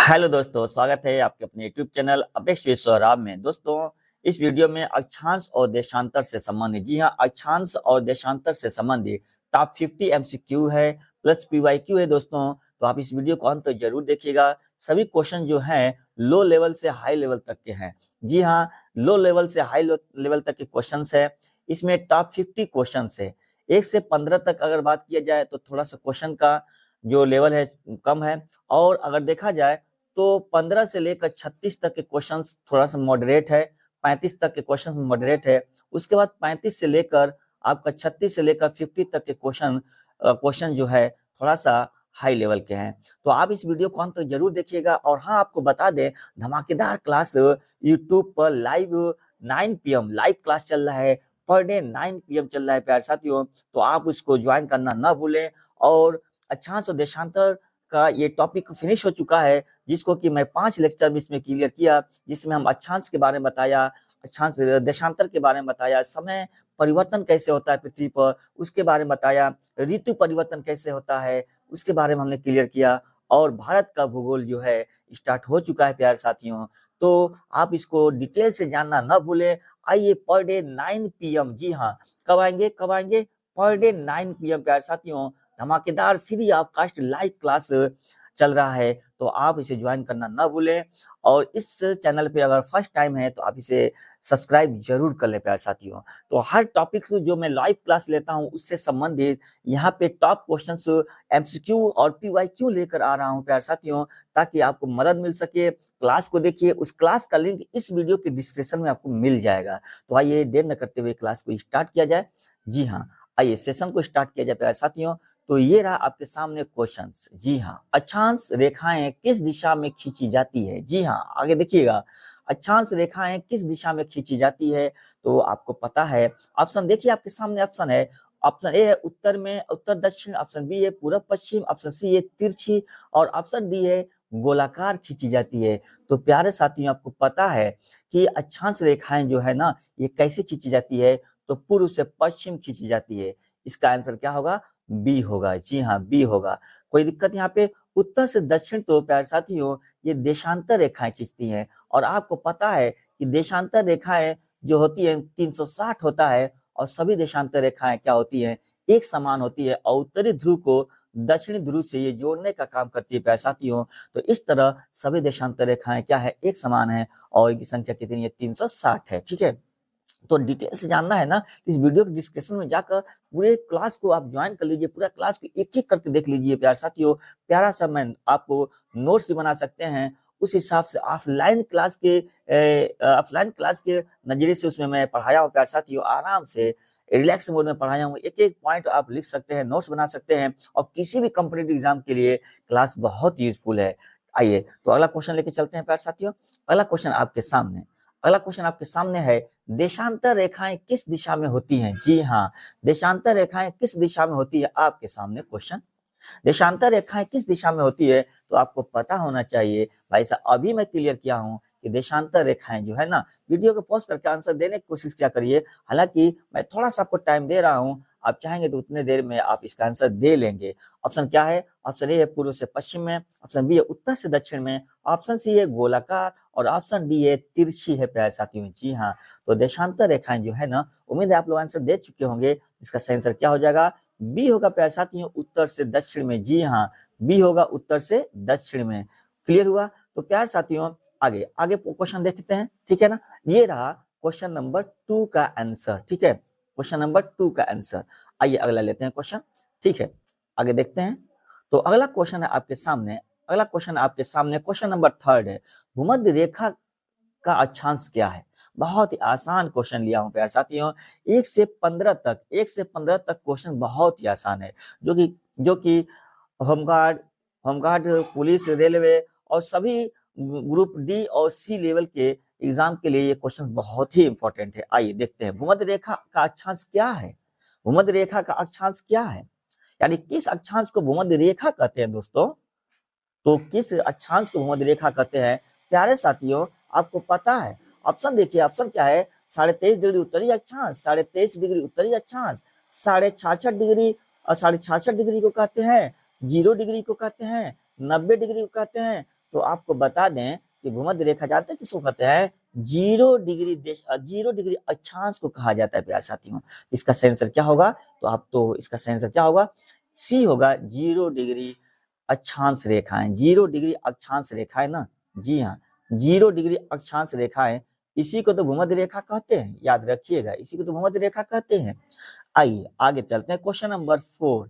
Hello दोस्तों, स्वागत है आपके अपने YouTube channel apex with Saurabh में। दोस्तों, इस वीडियो में अक्षांश और देशांतर से संबंधित, जी हाँ, अक्षांश और देशांतर से संबंधित टॉप 50 एमसीक्यू है प्लस पीवाईक्यू है दोस्तों। तो आप इस वीडियो को अंत तक जरूर देखिएगा। सभी क्वेश्चन जो हैं लो लेवल से हाई लेवल तक के हैं। जी हाँ, लो लेवल से हाई लेवल तक के क्वेश्चन है। इसमें टॉप 50 क्वेश्चन है। 1 से 15 तक अगर बात किया जाए तो थोड़ा सा क्वेश्चन का जो लेवल है कम है, और अगर देखा जाए तो 15 से लेकर 36 तक के क्वेश्चंस थोड़ा सा मॉडरेट है, 35 तक के क्वेश्चंस मॉडरेट है। उसके बाद 35 से लेकर आपका 36 से लेकर 50 तक के क्वेश्चन जो है थोड़ा सा हाई लेवल के हैं। तो आप इस वीडियो को अंत तक जरूर देखिएगा। और हाँ, आपको बता दें, धमाकेदार क्लास यूट्यूब पर लाइव 9 PM लाइव क्लास चल रहा है। पर डे 9 PM चल रहा है प्यारे साथियों। तो आप उसको ज्वाइन करना ना भूलें। और अक्षांश और देशांतर का ये टॉपिक फिनिश हो चुका है, जिसको कि मैं 5 लेक्चर में इसमें क्लियर किया, जिसमें हम अक्षांश के बारे में बताया, अक्षांश देशांतर के बारे में बताया, समय परिवर्तन कैसे होता है पृथ्वी पर उसके बारे में बताया, ऋतु परिवर्तन कैसे होता है उसके बारे में हमने क्लियर किया। और भारत का भूगोल जो है स्टार्ट हो चुका है प्यारे साथियों। तो आप इसको डिटेल से जानना ना भूलें। आइए, पर डे 9 PM, जी हाँ, कब आएंगे पर डे 9 PM प्यारे साथियों। धमाकेदार free of cost live class चल रहा है, तो आप इसे ज्वाइन करना ना भूलें। और इस चैनल पे अगर फर्स्ट टाइम है तो आप इसे सब्सक्राइब जरूर कर लें प्यारे साथियों। तो हर टॉपिक जो मैं लाइव क्लास लेता हूं उससे संबंधित यहाँ पे टॉप क्वेश्चंस एमसीक्यू और पीवाईक्यू लेकर आ रहा हूं प्यारे साथियों, ताकि आपको मदद मिल सके। क्लास को देखिए, उस क्लास का लिंक इस वीडियो के डिस्क्रिप्शन में आपको मिल जाएगा। तो आइए, देर न करते हुए क्लास को स्टार्ट किया जाए। जी हाँ, आइए सेशन को स्टार्ट किया जाए प्यारे साथियों। तो ये रहा आपके सामने क्वेश्चंस। जी हाँ, अक्षांश रेखाएं किस दिशा में खींची जाती है? जी हाँ, आगे देखिएगा, अक्षांश रेखाएं किस दिशा में खींची जाती है? तो आपको पता है। ऑप्शन देखिए, आपके सामने ऑप्शन है। ऑप्शन ए है उत्तर में उत्तर दक्षिण, ऑप्शन बी है पूरब पश्चिम, ऑप्शन सी है तिरछी, और ऑप्शन डी है गोलाकार खींची जाती है। तो प्यारे साथियों, आपको पता है कि अक्षांश रेखाएं जो है ना, ये कैसे खींची जाती है? तो पूर्व से पश्चिम खींची जाती है। इसका आंसर क्या होगा? बी होगा। जी हाँ, बी होगा। कोई दिक्कत यहाँ पे? उत्तर से दक्षिण तो प्यारे साथियों ये देशांतर रेखाएं खींचती हैं। और आपको पता है कि देशांतर रेखाएं जो होती है 360 होता है, और सभी देशांतर रेखाएं क्या होती हैं? एक समान होती है, और उत्तरी ध्रुव को दक्षिणी ध्रुव से ये जोड़ने का काम करती है प्यारे साथियों। तो इस तरह सभी देशांतर रेखाएं क्या है? एक समान है, और इनकी संख्या कितनी है? 360 है। ठीक है। तो डिटेल से जानना है ना, इस वीडियो के डिस्क्रिप्शन में जाकर पूरे क्लास को आप ज्वाइन कर लीजिए। पूरा क्लास को एक एक करके देख लीजिए प्यारे साथियों। प्यारा सा मैं आपको नोट्स भी बना सकते हैं। उस हिसाब से ऑफलाइन क्लास के नजरिए से उसमें मैं पढ़ाया हूँ प्यारे साथियों। आराम से रिलैक्स मोड में पढ़ाया हूँ। एक एक पॉइंट आप लिख सकते हैं, नोट्स बना सकते हैं, और किसी भी कॉम्पिटिटिव एग्जाम के लिए क्लास बहुत यूजफुल है। आइए, तो अगला क्वेश्चन लेके चलते हैं प्यारे साथियों। अगला क्वेश्चन आपके सामने है, देशांतर रेखाएं किस दिशा में होती हैं? जी हाँ, देशांतर रेखाएं किस दिशा में होती है? आपके सामने क्वेश्चन, देशांतर रेखाएं किस दिशा में होती है? तो आपको पता होना चाहिए भाई साहब। अभी मैं क्लियर किया हूं कि देशांतर रेखाएं जो है ना, वीडियो को पॉज करके आंसर देने की कोशिश क्या करिए। हालांकि मैं थोड़ा सा आपको टाइम दे रहा हूं, आप चाहेंगे तो उतने देर में आप इसका आंसर दे लेंगे। ऑप्शन क्या है? ऑप्शन ए है पूर्व से पश्चिम में, ऑप्शन बी है उत्तर से दक्षिण में, ऑप्शन सी है गोलाकार, और ऑप्शन डी है तिरछी है प्यारे साथियों। जी हाँ, तो देशांतर रेखाएं जो है ना, उम्मीद है आप लोग आंसर दे चुके होंगे। इसका सही आंसर क्या हो जाएगा? बी होगा प्यारे साथियों, उत्तर से दक्षिण में। जी हाँ, बी होगा उत्तर से दक्षिण में। क्लियर हुआ? तो प्यारे साथियों, आगे आगे क्वेश्चन देखते हैं। ठीक है ना, ये रहा क्वेश्चन नंबर 2 का आंसर। ठीक है, क्वेश्चन नंबर 2 का आंसर। आइए अगला लेते हैं क्वेश्चन। ठीक है, आगे देखते हैं। तो अगला क्वेश्चन है आपके सामने, क्वेश्चन नंबर 3 है, भूमध्य रेखा का अक्षांश क्या है? बहुत ही आसान क्वेश्चन लिया हूं प्यारे साथियों। 1 से 15 तक क्वेश्चन बहुत ही आसान है, जो कि होमगार्ड होमगार्ड पुलिस, रेलवे और सभी ग्रुप डी और सी लेवल के एग्जाम के लिए ये क्वेश्चन बहुत ही इंपॉर्टेंट है। आइए देखते हैं, भूमध्य रेखा का अक्षांश क्या है? भूमध्य रेखा का अक्षांश क्या है, यानी किस अक्षांश को भूमध्य रेखा कहते हैं दोस्तों? तो किस अक्षांश को भूमध्य रेखा कहते हैं प्यारे साथियों? आपको पता है? ऑप्शन देखिए, ऑप्शन क्या है? 23.5 डिग्री उत्तरी अक्षांश, 23.5 डिग्री उत्तरी अक्षांश, 66.5 डिग्री और 66.5 डिग्री को कहते हैं, 0 डिग्री को कहते हैं, 90 डिग्री को कहते हैं। तो आपको बता दें कि भूमध्य रेखा जानते हैं किसको कहते हैं? 0 डिग्री अक्षांश को कहा जाता है प्यारे साथियों। इसका सेंसर क्या होगा? तो इसका सेंसर क्या होगा? सी होगा। 0 डिग्री अक्षांश रेखाएं, 0 डिग्री अक्षांश रेखाएं ना, जी हाँ, 0 डिग्री अक्षांश रेखाएं, इसी को तो भूमध्य रेखा कहते हैं, याद रखिएगा, इसी को तो भूमध्य रेखा कहते हैं। आइए आगे चलते हैं। Question number 4।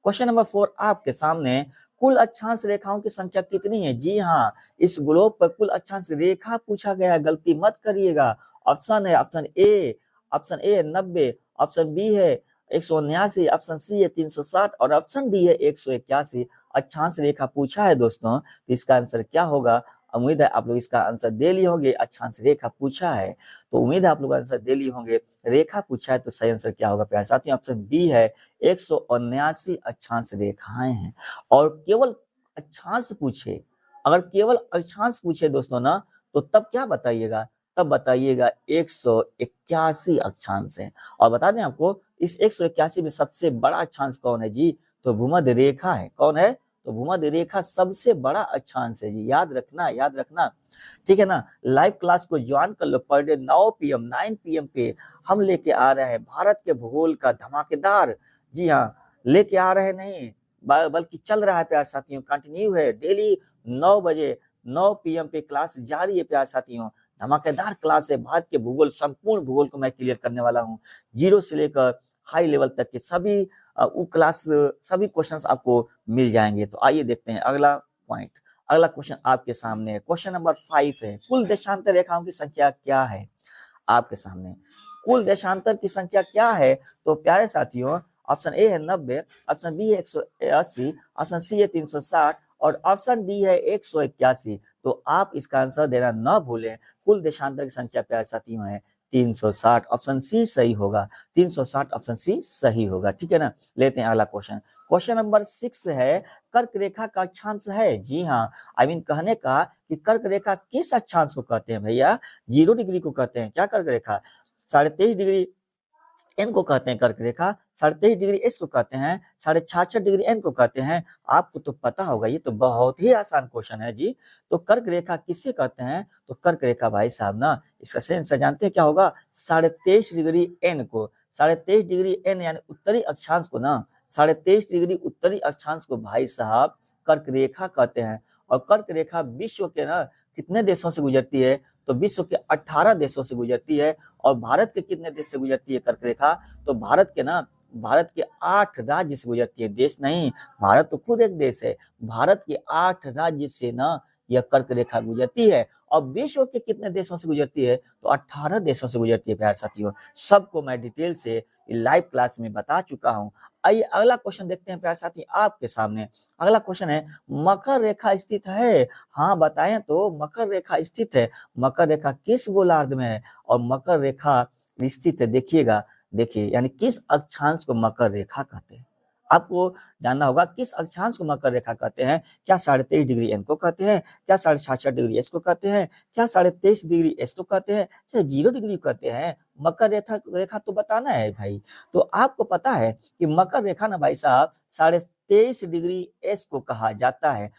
क्वेश्चन नंबर 4 आपके सामने, कुल अक्षांश रेखाओं की संख्या कितनी है? जी हाँ, इस ग्लोब पर कुल अक्षांश रेखा पूछा गया है, गलती मत करिएगा। ऑप्शन है, ऑप्शन ए 90, ऑप्शन बी है 179, ऑप्शन सी है 360 और ऑप्शन डी है 181 अक्षांश रेखा पूछा है दोस्तों। तो इसका आंसर क्या होगा? उम्मीद है आप लोग इसका आंसर दे लिए होंगे। अक्षांश रेखा पूछा है तो उम्मीद है आप लोग आंसर दे लिए होंगे। रेखा पूछा है तो सही आंसर क्या होगा प्यारे साथियों? ऑप्शन बी है 179 अक्षांश रेखाएं हैं। और केवल अक्षांश पूछे, अगर केवल अक्षांश पूछे दोस्तों ना, तो तब क्या बताइएगा? तब बताइएगा 181 अक्षांश है। और बता दें आपको, इस 181 में सबसे बड़ा अक्षांश कौन है जी? तो भूमध्य रेखा है। कौन है? तो भूमध्य रेखा सबसे बड़ा अक्षांश है जी, याद रखना, याद रखना, ठीक है ना। लाइव क्लास को ज्वाइन कर लो। पर डे 9 PM पे हम लेके आ रहे हैं भारत के भूगोल का धमाकेदार, जी हाँ, लेके आ रहे नहीं बल्कि चल रहा है प्यारे साथियों, कंटिन्यू है। डेली 9 बजे 9 PM पे क्लास जारी है प्यारे साथियों। धमाकेदार क्लास है। भारत के भूगोल, संपूर्ण भूगोल को मैं क्लियर करने वाला हूँ, जीरो से लेकर हाई लेवल तक के सभी क्लास, सभी क्वेश्चंस आपको मिल जाएंगे। तो आइए देखते हैं अगला पॉइंट। अगला क्वेश्चन आपके सामने है। क्वेश्चन नंबर 5 है, कुल देशांतर रेखाओं की संख्या क्या है? आपके सामने कुल देशांतर की संख्या क्या है? तो प्यारे साथियों, ऑप्शन ए है 90, ऑप्शन बी है 180, ऑप्शन सी है 360 और ऑप्शन डी है 181। तो आप इसका आंसर देना न भूलें। कुल देशांतर की संख्या प्यारे साथियों है 360। ऑप्शन सी सही होगा, 360 ऑप्शन सी सही होगा, ठीक है ना। लेते हैं अगला क्वेश्चन। क्वेश्चन नंबर 6 है, कर्क रेखा का अक्षांश है? जी हाँ, कहने का कि कर्क रेखा किस अक्षांश को कहते हैं भैया? 0 डिग्री को कहते हैं क्या कर्क रेखा? 23.5 डिग्री एन को कहते हैं कर्क रेखा, 23.5 डिग्री एस को कहते हैं, 66.5 डिग्री एन को कहते हैं। आपको तो पता होगा, ये तो बहुत ही आसान क्वेश्चन है जी। तो कर्क रेखा किससे कहते हैं? तो कर्क रेखा भाई साहब ना, इसका सेंस जानते हैं क्या होगा? 23.5 डिग्री एन को, 23.5 डिग्री एन यानी उत्तरी अक्षांश को ना, 23.5 डिग्री उत्तरी अक्षांश को भाई साहब कर्क रेखा कहते हैं। और कर्क रेखा विश्व के ना कितने देशों से गुजरती है? तो विश्व के 18 देशों से गुजरती है। और भारत के कितने देश से गुजरती है कर्क रेखा? तो भारत के 8 राज्य से गुजरती है, देश नहीं, भारत तो खुद एक देश है। भारत के 8 राज्य से ना यह कर्क रेखा गुजरती है। और विश्व के कितने देशों से गुजरती है? तो 18 देशों से गुजरती है प्यारे साथियों। सबको मैं डिटेल से लाइव क्लास में बता चुका हूं। आइए अगला क्वेश्चन देखते हैं प्यारे साथी आपके सामने। अगला क्वेश्चन है, मकर रेखा स्थित है? हाँ बताएं तो, मकर रेखा स्थित है। मकर रेखा किस गोलार्ध में है? और मकर रेखा स्थित है, देखिएगा, देखिए, यानी किस अक्षांश को मकर रेखा कहते हैं? आपको जानना होगा किस अक्षांश को मकर रेखा कहते हैं। क्या 23.5 डिग्री एन को कहते हैं? क्या 66.5 डिग्री एस को कहते हैं? क्या 23.5 डिग्री एस को कहते हैं? क्या 0 डिग्री कहते हैं? मकर रेखा तो बताना है भाई। तो आपको पता है कि मकर रेखा ना भाई साहब 23.5 डिग्री एस को कहा जाता है।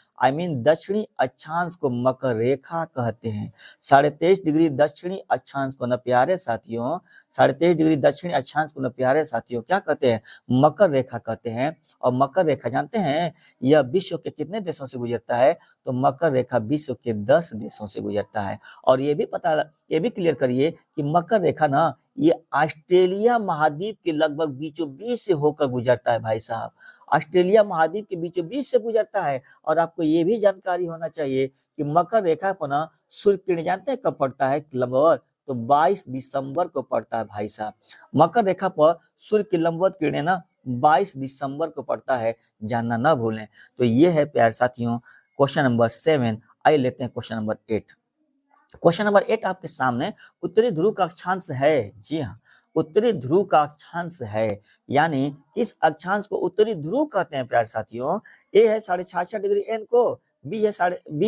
दक्षिणी अक्षांश को मकर रेखा कहते हैं। 23.5 डिग्री दक्षिणी अक्षांश को न प्यारे साथियों, 23.5 डिग्री दक्षिणी अक्षांश को न प्यारे साथियों क्या कहते हैं? मकर रेखा कहते हैं। और मकर रेखा जानते हैं यह विश्व के कितने देशों से गुजरता है? तो मकर रेखा विश्व के 10 देशों से गुजरता है। और ये भी क्लियर करिए कि मकर रेखा ना ये ऑस्ट्रेलिया महाद्वीप के लगभग बीचों बीच से होकर गुजरता है भाई साहब। ऑस्ट्रेलिया महाद्वीप के बीचों बीच से गुजरता है। और आपको ये भी जानकारी होना चाहिए कि मकर रेखा पर ना सूर्य किरण जानते हैं कब पड़ता है लंबवत? तो 22 दिसंबर को पड़ता है भाई साहब। मकर रेखा पर सूर्य की लंबवत किरणें ना 22 दिसंबर को पड़ता है, जानना ना भूलें। तो ये है प्यारे साथियों क्वेश्चन नंबर 7। आइए लेते हैं क्वेश्चन नंबर 8। क्वेश्चन नंबर 8 आपके सामने, उत्तरी ध्रुव का अक्षांश है? जी हाँ, उत्तरी ध्रुव का अक्षांश है। यानी किस अक्षांश को उत्तरी ध्रुव कहते हैं प्यारे साथियों? ए है 66.5 डिग्री एन को, बी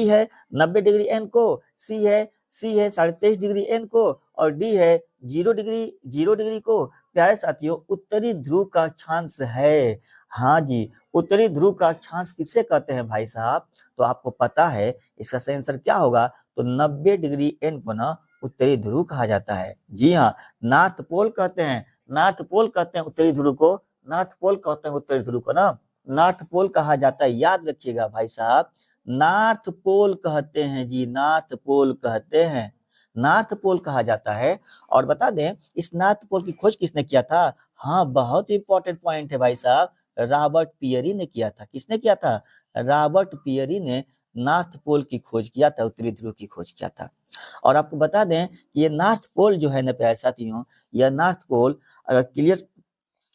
है 90 डिग्री एन को, सी है 23.5 डिग्री एन को और डी है 0 डिग्री को। प्यारे साथियों उत्तरी ध्रुव का अक्षांश है। हाँ जी, उत्तरी ध्रुव का अक्षांश किसे कहते हैं भाई साहब? तो आपको पता है इसका सही आंसर क्या होगा, तो 90 डिग्री एन को ना उत्तरी ध्रुव कहा जाता है। जी हाँ, नॉर्थ पोल कहते हैं, नॉर्थ पोल कहते हैं उत्तरी ध्रुव को, नॉर्थ पोल कहते हैं उत्तरी ध्रुव को ना, नॉर्थ पोल कहा जाता है। याद रखिएगा भाई साहब, नॉर्थ पोल कहते हैं जी, नॉर्थ पोल कहते हैं, नॉर्थ पोल कहा जाता है। और बता दें इस नॉर्थ पोल की खोज किसने किया था? हाँ, बहुत इंपॉर्टेंट पॉइंट है भाई साहब, रॉबर्ट पियरी ने किया था। किसने किया था? रॉबर्ट पियरी ने नॉर्थ पोल की खोज किया था, उत्तरी ध्रुव की खोज किया था। और आपको बता दें कि ये नॉर्थ पोल जो है ना प्यारे साथियों, यह नॉर्थ पोल अगर क्लियर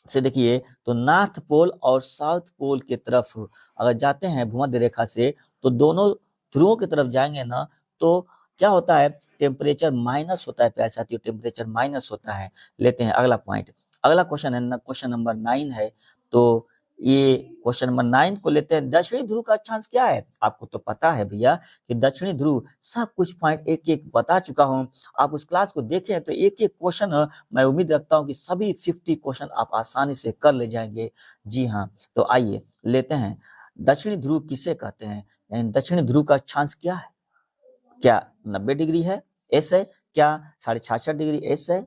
से देखिए तो नॉर्थ पोल और साउथ पोल के तरफ अगर जाते हैं भूमध्य रेखा से, तो दोनों ध्रुवों की तरफ जाएंगे ना, तो क्या होता है, टेम्परेचर माइनस होता है प्यारे साथियों, टेम्परेचर माइनस होता है। लेते हैं अगला पॉइंट, अगला क्वेश्चन है ना, क्वेश्चन नंबर 9 है। तो ये क्वेश्चन नंबर 9 को लेते हैं। दक्षिणी ध्रुव का अक्षांश क्या है? आपको तो पता है भैया कि दक्षिणी ध्रुव, सब कुछ पॉइंट एक एक बता चुका हूं। आप उस क्लास को देखें तो एक एक क्वेश्चन मैं उम्मीद रखता हूं कि सभी 50 क्वेश्चन आप आसानी से कर ले जाएंगे। जी हाँ, तो आइए लेते हैं, दक्षिणी ध्रुव किसे कहते हैं, यानी दक्षिणी ध्रुव का अक्षांश क्या है? क्या 90 डिग्री है, एस है? क्या 66.5 डिग्री एस है?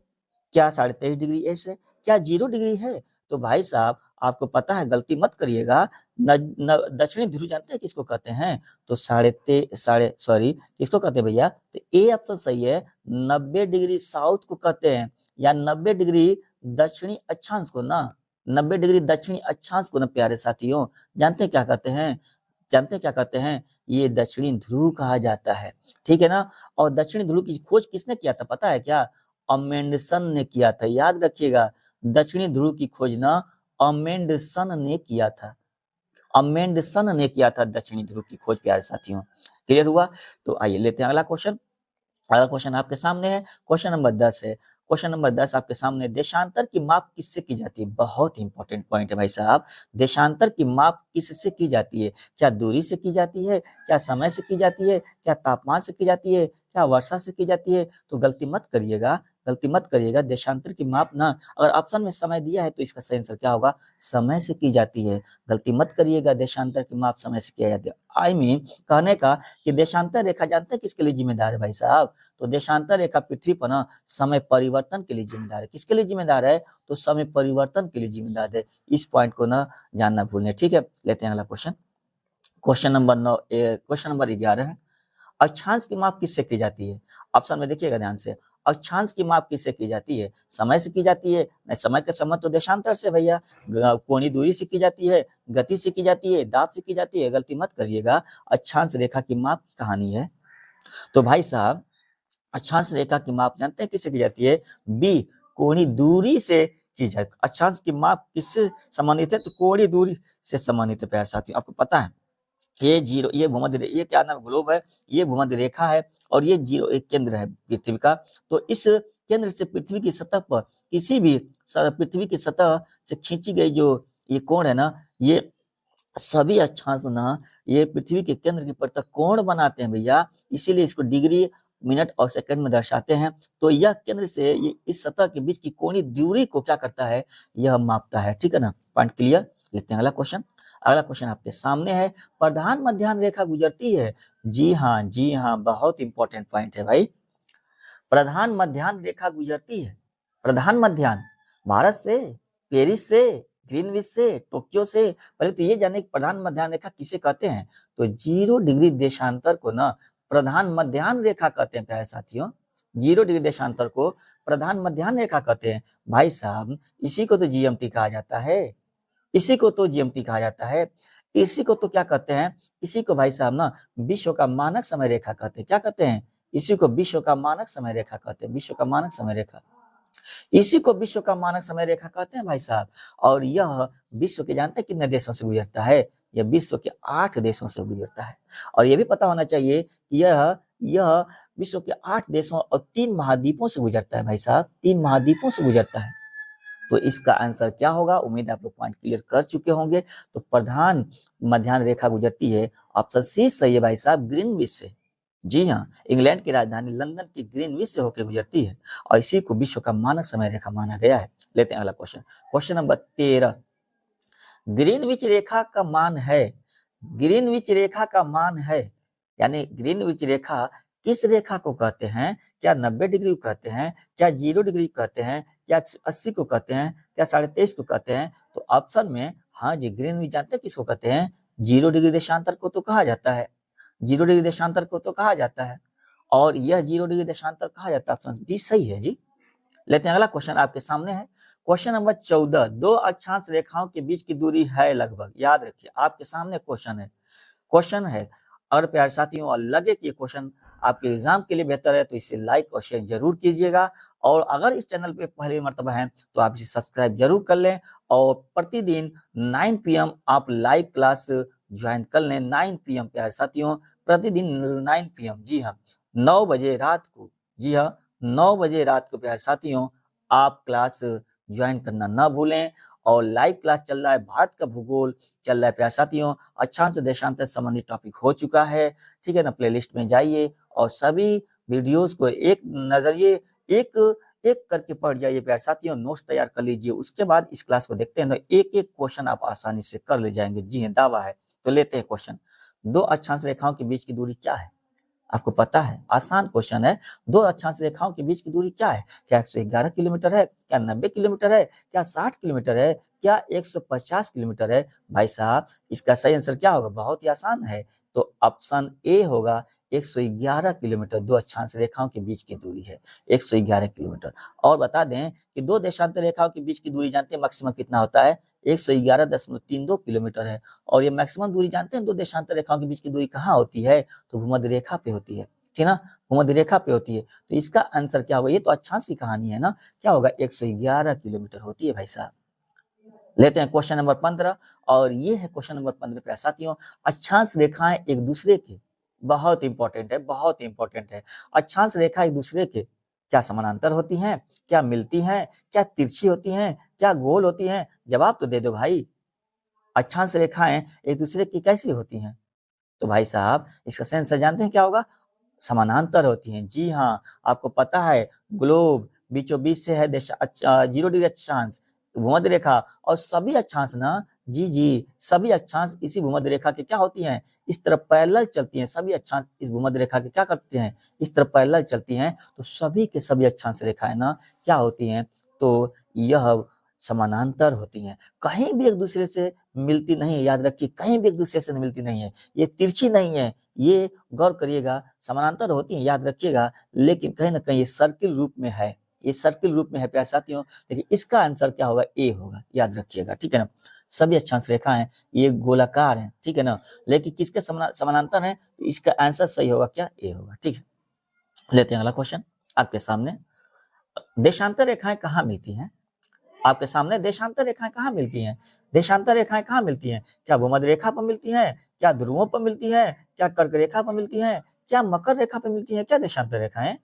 क्या 23.5 डिग्री एस है? क्या 0 डिग्री है? तो भाई साहब आपको पता है, गलती मत करिएगा। दक्षिणी ध्रुव जानते हैं किसको कहते हैं? तो किसको कहते हैं भैया? तो ए ऑप्शन सही है, 90 डिग्री साउथ को कहते हैं, या 90 डिग्री दक्षिणी अक्षांश को ना, 90 डिग्री दक्षिणी अक्षांश को ना प्यारे साथियों, जानते हैं क्या कहते हैं? जानते हैं क्या कहते हैं? ये दक्षिणी ध्रुव कहा जाता है, ठीक है ना। और दक्षिणी ध्रुव की खोज किसने किया था पता है क्या? अमेंडसन ने किया था। याद रखिएगा, दक्षिणी ध्रुव की खोज ना अमेंडसन ने किया था, अमेंडसन ने किया था दक्षिणी ध्रुव की खोज प्यारे साथियों। क्लियर हुआ? तो आइए लेते हैं अगला क्वेश्चन। अगला क्वेश्चन आपके सामने है, क्वेश्चन नंबर 10 है। क्वेश्चन नंबर 10 आपके सामने, देशांतर की माप किससे की जाती है? बहुत इंपॉर्टेंट पॉइंट है भाई साहब। देशांतर की माप किससे की जाती है? क्या दूरी से की जाती है? क्या समय से की जाती है? क्या तापमान से की जाती है? क्या वर्षा से की जाती है? तो गलती मत करिएगा, गलती मत करिएगा। देशांतर की माप ना, अगर ऑप्शन में समय दिया है तो इसका सही आंसर क्या होगा? समय से की जाती है। गलती मत करिएगा, देशांतर की माप समय से किया जाती है। आई मीन कहने का कि देशांतर रेखा जानते हैं किसके लिए जिम्मेदार है भाई साहब? तो देशांतर रेखा पृथ्वी पर ना समय परिवर्तन के लिए जिम्मेदार है। किसके लिए जिम्मेदार है? तो समय परिवर्तन के लिए जिम्मेदार है। इस पॉइंट को ना जानना भूलने, ठीक है। लेते हैं अगला question, question number 9, question number 11 है। अक्षांश की माप किससे की जाती है? ऑप्शन में देखिएगा ध्यान से, अक्षांश की माप किससे की जाती है? समय से की जाती है? नहीं, समय के संबंध तो देशांतर से भैया। कोणीय दूरी से की जाती है, गति से की जाती है, दाब से की जाती है? गलती मत करिएगा, अक्षांश रेखा की माप की कहानी है। तो भाई साहब अक्षांश रेखा की माप जानते हैं किससे की जाती है? बी, कोणीय दूरी से की जाती है। अक्षांश की माप किससे संबंधित है? तो कोणीय दूरी से संबंधित है प्यारे साथियों। आपको पता है ये जीरो, ये भूमध्य, ये क्या नाम, ग्लोब है, ये भूमध्य रेखा है, और ये जीरो एक केंद्र है पृथ्वी का। तो इस केंद्र से पृथ्वी की सतह पर किसी भी पृथ्वी की सतह से खींची गई जो ये कोण है ना, ये सभी अक्षांश ना ये पृथ्वी के केंद्र की परत कोण बनाते हैं भैया। इसीलिए इसको डिग्री, मिनट और सेकंड में दर्शाते हैं। तो यह केंद्र से ये इस सतह के बीच की कोणीय दूरी को क्या करता है? यह मापता है, ठीक है ना। Point clear? लेते हैं अगला क्वेश्चन। अगला क्वेश्चन आपके सामने है, प्रधान मध्याह्न रेखा गुजरती है? जी हाँ, जी हाँ, बहुत इंपॉर्टेंट पॉइंट है भाई। प्रधान मध्याह्न रेखा गुजरती है, प्रधान मध्याह्न, भारत से, पेरिस से, ग्रीनविच से, टोक्यो से। पहले तो ये जाने कि प्रधान मध्याह्न रेखा किसे कहते हैं? तो 0 डिग्री देशांतर को ना प्रधान मध्याह्न रेखा कहते हैं प्यारे साथियों। 0 डिग्री देशांतर को प्रधान मध्याह्न रेखा कहते हैं भाई साहब। इसी को तो जीएमटी कहा जाता है, इसी को तो जीएमटी कहा जाता है। इसी को तो क्या कहते हैं? इसी को भाई साहब ना विश्व का मानक समय रेखा कहते हैं। क्या कहते हैं? इसी को विश्व का मानक समय रेखा कहते हैं, विश्व का मानक समय रेखा। इसी को विश्व का मानक समय रेखा कहते हैं भाई साहब। और यह विश्व के जानते हैं कितने देशों से गुजरता है? यह विश्व के 8 देशों से गुजरता है। और यह भी पता होना चाहिए कि यह विश्व के 8 देशों और 3 महाद्वीपों से गुजरता है भाई साहब, 3 महाद्वीपों से गुजरता है। तो इसका आंसर क्या होगा? उम्मीद है आप लोग पॉइंट क्लियर कर चुके होंगे। तो प्रधान मध्याह्न रेखा गुजरती है, ऑप्शन सी सही है भाई साहब, ग्रीनविच से। जी हाँ, इंग्लैंड की राजधानी लंदन की ग्रीनविच से होकर गुजरती है, और इसी को विश्व का मानक समय रेखा माना गया है। लेते हैं अगला क्वेश्चन, क्वेश्चन नंबर 13। ग्रीनविच रेखा का मान है ग्रीनविच रेखा का मान है, यानी ग्रीनविच रेखा किस रेखा को कहते हैं? क्या 90 डिग्री को कहते हैं, क्या 0 डिग्री कहते हैं, क्या 80 को कहते हैं, क्या 23.5 को कहते हैं? तो ऑप्शन में हाँ जी, ग्रीनविच जानते हैं किसको कहते हैं? 0 डिग्री देशांतर को तो कहा जाता है, 0 डिग्री देशांतर को तो कहा जाता है, और यह 0 डिग्री देशांतर कहा जाता है। ऑप्शन बी सही है जी। लेते हैं अगला क्वेश्चन आपके सामने है, क्वेश्चन नंबर 14। दो अक्षांश रेखाओं के बीच की दूरी है लगभग, याद रखिए आपके सामने क्वेश्चन है। अगर प्यारे साथियों और लगे कि ये क्वेश्चन आपके एग्जाम के लिए बेहतर है तो इसे लाइक और शेयर जरूर कीजिएगा, और अगर इस चैनल पे पहली मर्तबा है तो आप इसे सब्सक्राइब जरूर कर लें, और प्रतिदिन 9 PM आप लाइव क्लास ज्वाइन कर लें। 9 PM प्यारे साथियों, प्रतिदिन 9 PM, जी हाँ 9 बजे रात को, जी हाँ 9 बजे रात को प्यारे साथियों आप क्लास ज्वाइन करना ना भूलें। और लाइव क्लास चल रहा है, भारत का भूगोल चल रहा है प्यारे साथियों, अक्षांश देशांतर संबंधी टॉपिक हो चुका है, ठीक है ना। प्लेलिस्ट में जाइए और सभी वीडियोस को एक नजरिए एक एक करके पढ़ जाइए प्यारे साथियों, नोट्स तैयार कर लीजिए, उसके बाद इस क्लास को देखते हैं तो एक एक क्वेश्चन आप आसानी से कर ले जाएंगे, जी हाँ दावा है। तो लेते हैं क्वेश्चन, दो अक्षांश रेखाओं के बीच की दूरी क्या है? आपको पता है, आसान क्वेश्चन है। दो अक्षांश रेखाओं के बीच की दूरी क्या है? क्या 111 किलोमीटर है, क्या 90 किलोमीटर है, क्या 60 किलोमीटर है, क्या 150 किलोमीटर है? भाई साहब इसका सही आंसर क्या होगा? बहुत ही आसान है, तो ऑप्शन ए होगा 111 किलोमीटर दो अक्षांश रेखाओं के बीच की दूरी है, 111 किलोमीटर। और बता दें कि दो देशांतर रेखाओं के बीच की दूरी जानते हैं मैक्सिमम कितना होता है? 111.32 किलोमीटर है। और ये मैक्सिमम दूरी जानते हैं दो देशांतर रेखाओं के बीच की दूरी कहाँ होती है? तो भूमध्य रेखा पे होती है, ठीक ना, भूमध्य रेखा पे होती है। तो इसका आंसर क्या होगा? ये तो अक्षांश की कहानी है ना, क्या होगा? 111 किलोमीटर होती है भाई साहब। लेते हैं क्वेश्चन नंबर 15, और ये है क्वेश्चन नंबर 15 पे साथियों, अक्षांश रेखाएं एक दूसरे के, बहुत इंपॉर्टेंट है, बहुत इंपॉर्टेंट है, अक्षांश रेखा एक दूसरे के क्या समानांतर होती हैं, क्या मिलती हैं, क्या तिरछी होती हैं, क्या गोल होती हैं? जवाब तो दे दो भाई, अक्षांश रेखाएं एक दूसरे की कैसी होती हैं? तो भाई साहब इसका सही आंसर जानते हैं क्या होगा? समानांतर होती हैं, जी हाँ। आपको पता है ग्लोब बीचों बीच से है 0 डिग्री अक्षांश, भूमध्य रेखा, और सभी अक्षांश ना, जी जी सभी अक्षांश इसी भूमध्य रेखा के क्या होती हैं? इस तरफ पैरेलल चलती हैं। सभी अक्षांश इस भूमध्य रेखा के क्या करते हैं? इस तरफ पैरेलल चलती हैं। तो सभी के सभी अक्षांश रेखाएं ना क्या होती हैं? तो यह समानांतर होती हैं, कहीं भी एक दूसरे से मिलती नहीं है, याद रखिए कहीं भी एक दूसरे से मिलती नहीं है, ये तिरछी नहीं है, ये गौर करिएगा, समानांतर होती हैं याद रखिएगा, लेकिन कहीं ना कहीं ये सर्किल रूप में है, ये सर्किल रूप में है प्यारे साथियों। देखिए इसका आंसर क्या होगा? ए होगा, याद रखिएगा, ठीक है ना। सभी अक्षांश रेखा है, ये गोलाकार है, ठीक है ना, लेकिन किसके समानांतर है? तो इसका आंसर सही होगा क्या? ए होगा, ठीक है। लेते हैं अगला क्वेश्चन आपके सामने, देशांतर रेखाएं कहाँ मिलती हैं? आपके सामने देशांतर रेखाएं कहाँ मिलती हैं? देशांतर रेखाएं कहाँ मिलती हैं? क्या भूमध्य रेखा पर मिलती हैं, क्या ध्रुवों पर मिलती हैं, क्या कर्क रेखा पर मिलती हैं, क्या मकर रेखा पर मिलती हैं? क्या देशांतर रेखाएं?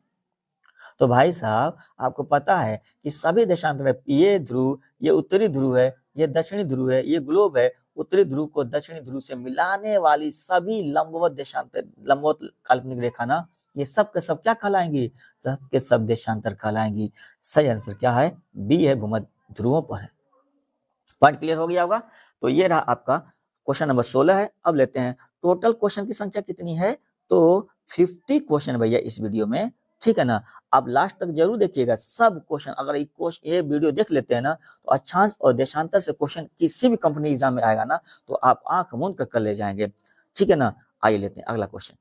तो भाई साहब आपको पता है कि सभी देशांतर, ये ध्रुव, ये उत्तरी ध्रुव है, ये दक्षिणी ध्रुव है, ये ग्लोब है, उत्तरी ध्रुव को दक्षिणी ध्रुव से मिलाने वाली सभी लंबवत देशांतर, लंबवत काल्पनिक रेखा ना, ये सब के सब क्या कहलाएंगी? सब के सब देशांतर कहलाएंगी। सही आंसर क्या है? बी है, भूमध्य ध्रुवों पर है। पॉइंट क्लियर हो गया होगा। तो ये रहा आपका क्वेश्चन नंबर 16 है। अब लेते हैं टोटल क्वेश्चन की संख्या कितनी है? तो 50 क्वेश्चन भैया इस वीडियो में, ठीक है ना। आप लास्ट तक जरूर देखिएगा सब क्वेश्चन, अगर ये वीडियो देख लेते हैं ना तो अक्षांश और देशांतर से क्वेश्चन किसी भी कंपनी एग्जाम में आएगा ना तो आप आंख मूंद कर ले जाएंगे, ठीक है ना। आइए लेते हैं अगला क्वेश्चन।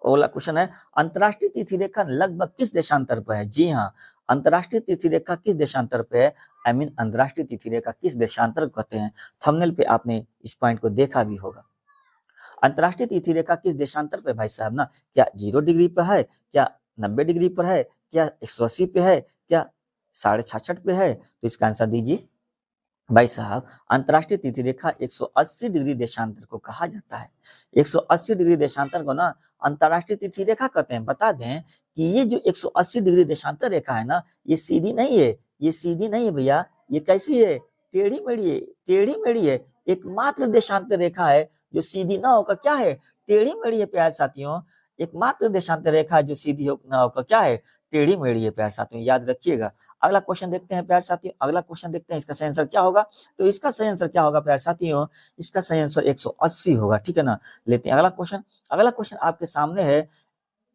अगला क्वेश्चन है, अंतरराष्ट्रीय तिथि रेखा लगभग किस देशांतर पर है? जी हाँ, अंतरराष्ट्रीय तिथि रेखा किस देशांतर पे है? अंतरराष्ट्रीय तिथि रेखा किस देशांतर को कहते हैं? थंबनेल पे आपने इस पॉइंट को देखा भी होगा। अंतरराष्ट्रीय तिथि रेखा किस देशांतर पे भाई साहब ना? क्या 0 डिग्री पर है, क्या 90 डिग्री पर है, क्या 180 पे है, क्या 66.5 पे है? तो इसका आंसर दीजिए भाई साहब। अंतरराष्ट्रीय तिथि रेखा 180 डिग्री देशांतर को कहा जाता है। 180 डिग्री देशांतर को ना अंतरराष्ट्रीय तिथि रेखा कहते हैं। बता दें कि ये जो 180 डिग्री देशांतर रेखा है ना, ये सीधी नहीं है, ये सीधी नहीं है भैया, ये कैसी है? टेढ़ी मेढ़ी है, टेढ़ी मेढ़ी है। एकमात्र देशांतर रेखा है जो सीधी ना होकर क्या है? टेढ़ी मेढ़ी है प्यारे साथियों। एकमात्र देशांतर रेखा जो सीधी ना होकर क्या है, टेढ़ी मेढ़ी है प्यारे साथियों, याद रखिएगा। अगला क्वेश्चन देखते हैं प्यारे साथियों, अगला क्वेश्चन देखते हैं, इसका सही आंसर क्या होगा। तो इसका सही आंसर क्या होगा प्यारे साथियों, इसका सही आंसर 180 होगा, ठीक है ना। लेते हैं अगला क्वेश्चन। अगला क्वेश्चन आपके सामने है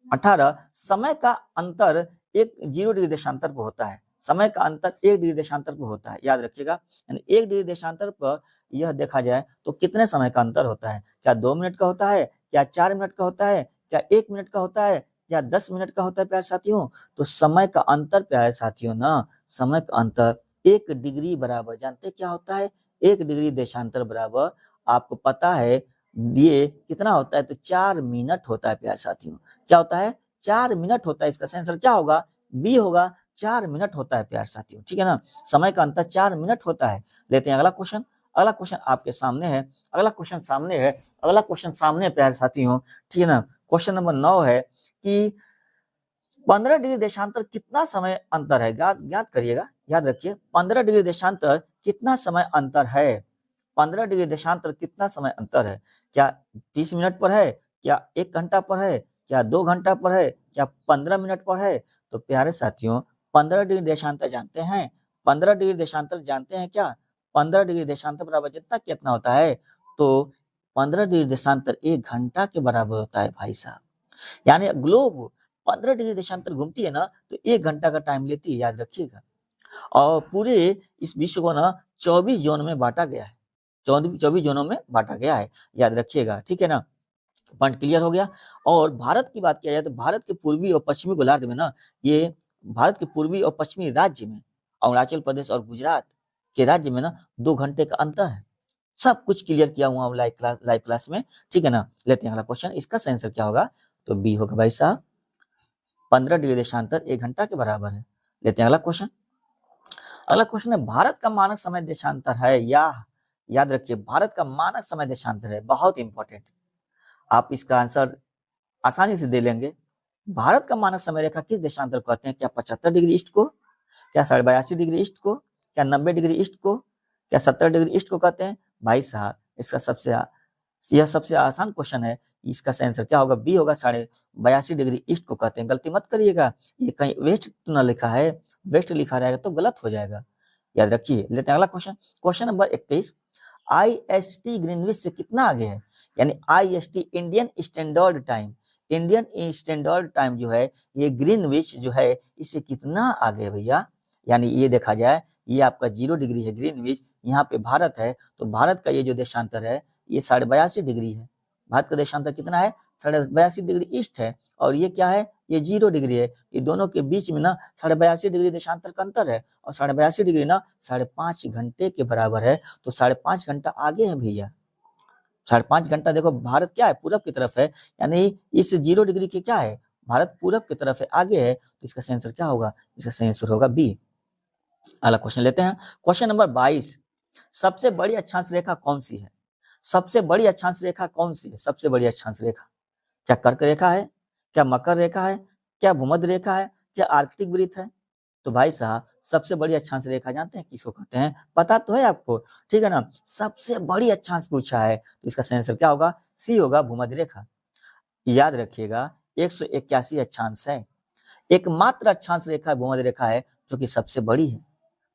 18, समय का अंतर एक 0 डिग्री देशांतर पर होता है। समय का अंतर 1 डिग्री देशांतर पर होता है, याद रखिएगा। यानी 1 डिग्री देशांतर पर यह देखा जाए तो कितने समय का अंतर होता है, क्या 2 मिनट का होता है, क्या 4 मिनट का होता है, क्या 1 मिनट का होता है, या 10 मिनट का होता है प्यारे साथियों। तो समय का अंतर प्यारे साथियों ना, समय का अंतर 1 डिग्री बराबर, जानते हैं क्या होता है, 1 डिग्री देशांतर बराबर आपको पता है ये कितना होता है, तो 4 मिनट होता है प्यारे साथियों। क्या होता है, 4 मिनट होता है। इसका सही आंसर क्या होगा, बी होगा, 4 मिनट होता है प्यारे साथियों, ठीक है ना। समय का अंतर 4 मिनट होता है। लेते हैं अगला क्वेश्चन। अगला क्वेश्चन आपके सामने है, अगला क्वेश्चन सामने है, अगला क्वेश्चन सामने है प्यारे साथियों, ठीक है ना। क्वेश्चन नंबर 9 है कि 15 डिग्री देशांतर कितना समय अंतर है, ज्ञात करिएगा, याद रखिए 15 डिग्री देशांतर कितना समय अंतर है। 15 डिग्री देशांतर कितना समय अंतर है, क्या 30 मिनट पर है, क्या 1 घंटा पर है, क्या 2 घंटा पर है, क्या 15 मिनट पर है। तो प्यारे साथियों 15 डिग्री देशांतर जानते हैं, 15 डिग्री देशांतर जानते हैं क्या, 15 डिग्री देशांतर बराबर जितना कितना होता है, तो 15 डिग्री देशांतर 1 घंटा के बराबर होता है भाई साहब। यानी ग्लोब 15 डिग्री देशांतर घूमती है ना, तो 1 घंटा का टाइम लेती है, याद रखिएगा। और पूरे इस विश्व को ना 24 जोन में बांटा गया है, 24 जोनों में बांटा गया है, याद रखिएगा, ठीक है ना। पॉइंट क्लियर हो गया। और भारत की बात किया जाए तो भारत के पूर्वी और पश्चिमी गोलार्ध में ना, ये भारत के पूर्वी और पश्चिमी राज्य में अरुणाचल प्रदेश और गुजरात के राज्य में ना 2 घंटे का अंतर है। सब कुछ क्लियर किया हुआ लाइव क्लास में, ठीक है ना। लेते हैं अगला क्वेश्चन, इसका सही आंसर क्या होगा, तो बी होगा भाई साहब, 15 डिग्री देशांतर 1 घंटा के बराबर है। लेते हैं अगला क्वेश्चन। अगला क्वेश्चन है भारत का मानक समय देशांतर है, या याद रखिए भारत का मानक समय देशांतर है, बहुत इंपॉर्टेंट। आप इसका आंसर आसानी से दे लेंगे। भारत का मानक समय रेखा किस देशांतर को कहते हैं, क्या 75 डिग्री ईस्ट को, क्या 82.5 डिग्री ईस्ट को, क्या 90 डिग्री ईस्ट को, क्या 70 डिग्री ईस्ट को कहते हैं। भाई साहब इसका यह सबसे आसान क्वेश्चन है, इसका सही आंसर क्या होगा, बी होगा, 82.5 डिग्री ईस्ट को कहते हैं। गलती मत करिएगा, ये कहीं वेस्ट तो ना लिखा है, वेस्ट लिखा रहेगा तो गलत हो जाएगा, याद रखिए। लेते हैं अगला question. Question number 21, IST Greenwich से कितना आगे है, यानी IST Indian standard time, Indian standard time जो है, ये ग्रीनविच जो है इससे कितना आगे है भैया। यानी ये देखा जाए, ये आपका 0 डिग्री है ग्रीनविच, यहाँ पे भारत है, तो भारत का ये जो देशांतर है ये 82.5 डिग्री है। भारत का देशांतर कितना है, 82.5 डिग्री ईस्ट है, और ये क्या है, ये 0 डिग्री है। ये दोनों के बीच में ना 82.5 डिग्री देशांतर का अंतर है, और 82.5 डिग्री ना 5.5 घंटे के बराबर है। तो 5.5 घंटा आगे है भैया, 5.5 घंटा। देखो भारत क्या है, पूरब की तरफ है, यानी इस 0 डिग्री के क्या है, भारत पूरब की तरफ है, आगे है। तो इसका सही आंसर क्या होगा, इसका सही आंसर होगा बी। अगला क्वेश्चन लेते हैं। क्वेश्चन नंबर 22, सबसे बड़ी अक्षांश रेखा कौन सी है, सबसे बड़ी अक्षांश रेखा कौन सी है, सबसे बड़ी अक्षांश रेखा, क्या कर्क रेखा है, क्या मकर रेखा है, क्या भूमध्य रेखा है, क्या आर्कटिक वृत्त है। तो भाई साहब सबसे बड़ी अक्षांश रेखा जानते हैं किसको कहते हैं, पता तो है आपको, ठीक है ना। सबसे बड़ी अक्षांश पूछा है, तो इसका सही आंसर क्या होगा, सी होगा, भूमध्य रेखा। याद रखिएगा 181 अक्षांश है, एकमात्र अक्षांश रेखा भूमध्य रेखा है जो कि सबसे बड़ी है।